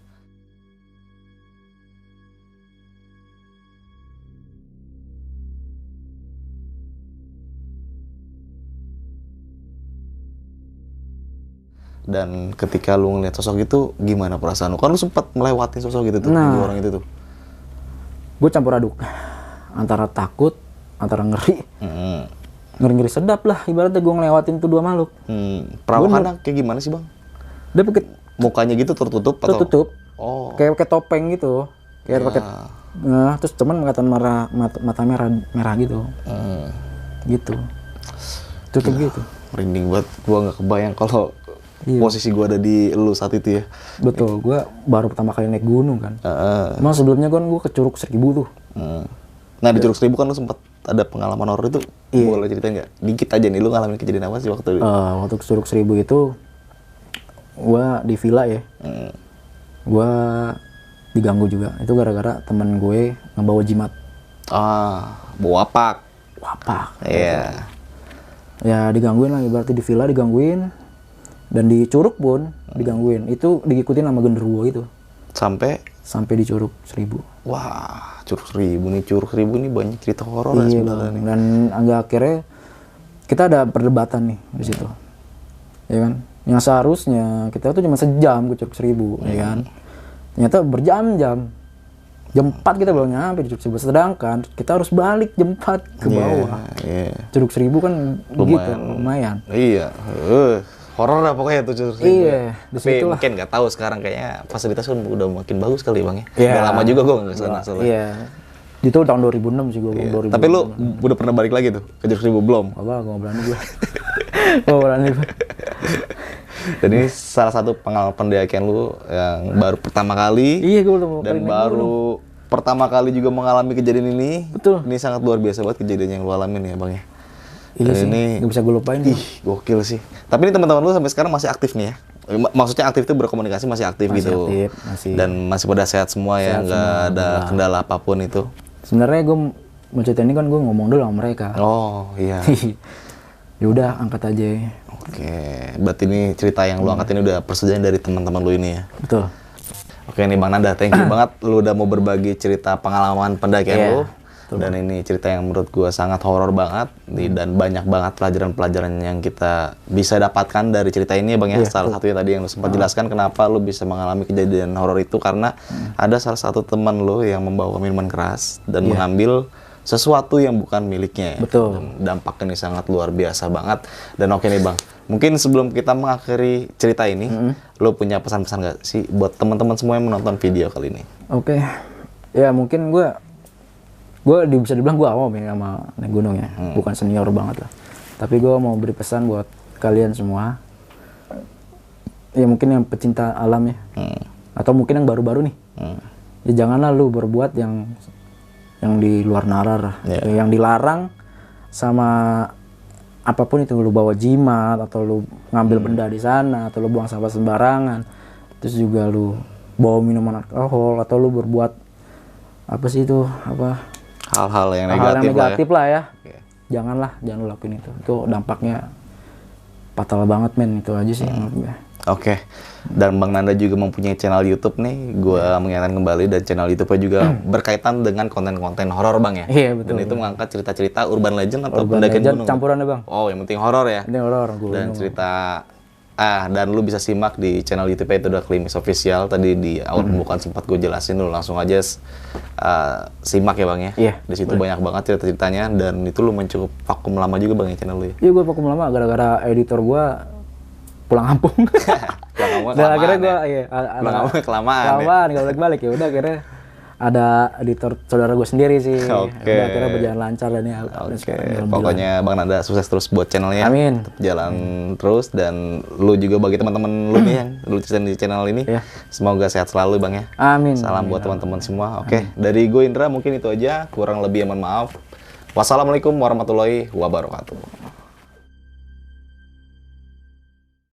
Dan ketika lu ngeliat sosok itu, gimana perasaan lu? Kan lu sempat melewati sosok gitu tuh, dua orang itu tuh. Gue campur aduk. Antara takut, antara ngeri. Ngeri-ngeri sedap lah, ibaratnya gue ngelewatin tuh dua makhluk. Perawakannya kayak gimana sih Bang? Dia pakai Mukanya gitu tertutup atau? tertutup. Oh. Kayak pakai topeng gitu. Kayak pakai nah, terus cuman kelihatan mata merah gitu. Gitu. Tutup gitu. Merinding banget, gua nggak kebayang kalau posisi gua ada di lu saat itu ya. Betul, gue baru pertama kali naik gunung kan. Emang sebelumnya kan gue ke Curug 1000 tuh. Nah di Curug 1000 kan lu sempat ada pengalaman horor itu, boleh ceritain nggak? Dikit aja nih, lu ngalamin kejadian apa sih waktu itu? Waktu ke Curug 1000 itu, gue di villa ya. Gue diganggu juga. Itu gara-gara temen gue ngebawa jimat. Bawa wapak. Wapak. Iya. Ya digangguin lah, berarti di villa digangguin. Dan di Curug pun digangguin. Itu diikutin sama genderuwo itu. Sampai di Curug 1000. Wah, Curug 1000 nih. Curug 1000 ini banyak cerita horor ya Iya sebenarnya bang. nih. Dan agak akhirnya kita ada perdebatan nih di situ. Ya kan? Yang seharusnya kita tuh cuma sejam ke Curug 1000, ya kan? Ternyata berjam-jam. Jam 4 kita belum nyampe di Curug 1000. Sedangkan kita harus balik jam 4 ke bawah. Curug 1000 kan gitu, lumayan. Iya. Horor lah pokoknya tuh Curug 1000. Iya, Tapi mungkin nggak tahu sekarang kayaknya fasilitas kan udah makin bagus kali Bang ya. Iya. Udah lama juga gue nggak kesana soalnya. Iya. Itu tahun 2006 sih gue. Iya. Tapi lu udah pernah balik lagi tuh ke Curug 1000 belum? Apa, gue nggak berani gue. Gue berani gue. Dan ini salah satu pengalaman pendakian lu yang baru pertama kali. Iya, gue belum Dan baru pertama kali juga mengalami kejadian ini. Betul. Ini sangat luar biasa banget kejadian yang lu alamin ya Bang ya. Iya Dan sih, ini nggak bisa gue lupain. ih, gokil sih. Tapi ini teman-teman lu sampai sekarang masih aktif nih ya? Maksudnya aktif itu berkomunikasi masih aktif Masih gitu. aktif, masih. Dan masih pada sehat semua ya, Sehat nggak semua, ada kendala apapun itu. Sebenarnya gue mau cerita ini kan gue ngomong dulu sama mereka. Oh iya. Ya udah angkat aja. Oke, berarti ini cerita yang lu angkat ini udah persetujuan dari teman-teman lu ini ya. Betul. Oke nih Bang Nanda, thank you banget lu udah mau berbagi cerita pengalaman pendakian Iya, lu. Dan ini cerita yang menurut gua sangat horor banget dan banyak banget pelajaran-pelajaran yang kita bisa dapatkan dari cerita ini ya Bang ya. Salah satunya tadi yang lu sempat jelaskan kenapa lu bisa mengalami kejadian horor itu karena ada salah satu teman lu yang membawa minuman keras dan mengambil sesuatu yang bukan miliknya. Betul. Dan dampaknya ini sangat luar biasa banget. Dan oke nih Bang, mungkin sebelum kita mengakhiri cerita ini, lu punya pesan-pesan nggak sih buat teman-teman semua yang menonton video kali ini? Oke. Ya mungkin gue bisa dibilang gue awam ya sama naik gunung ya. Bukan senior banget lah. Tapi gue mau beri pesan buat kalian semua. Ya mungkin yang pecinta alam ya. Atau mungkin yang baru-baru nih. Ya janganlah lu berbuat yang di luar nalar. Yang dilarang sama apapun itu, lu bawa jimat atau lu ngambil benda di sana atau lu buang sampah sembarangan. Terus juga lu bawa minuman alkohol atau lu berbuat apa sih itu, Hal-hal yang hal-hal yang negatif lah ya. Oke. Jangan lu lakuin itu. Itu dampaknya fatal banget men, itu aja sih menurut gue. Oke. Dan Bang Nanda juga mempunyai channel YouTube nih. Gua mengingatkan kembali dan channel YouTube-nya juga berkaitan dengan konten-konten horor Bang ya. Iya, betul. Dan itu mengangkat cerita-cerita urban legend atau Urban pendakian Legend gunung. campurannya Bang. Oh, yang penting horor ya. Ini horor gue. Dan cerita dan lu bisa simak di channel YouTube itu udah Klimis Official. Tadi di awal pembukaan sempat gue jelasin, lu langsung aja simak ya Bang ya. Iya, Di situ banyak banget cerita-ceritanya dan itu lu mencukup vakum lama juga Bang ya channel lu ya. Iya, gue vakum lama gara-gara editor gue pulang kampung. Pulang Dan akhirnya gue kelamaan. nggak balik-balik ya udah akhirnya ada editor saudara gue sendiri sih. Oke. Udah akhirnya berjalan lancar dan ya. Oke, pokoknya Bang Nanda sukses terus buat channelnya. Amin. Tetap jalan terus dan lu juga bagi teman-teman lu nih yang lu ceritain di channel ini. Iya. Semoga sehat selalu Bang ya. Amin. Salam buat teman-teman semua. Oke, dari gue Indra mungkin itu aja. Kurang lebih mohon maaf. Wassalamualaikum warahmatullahi wabarakatuh.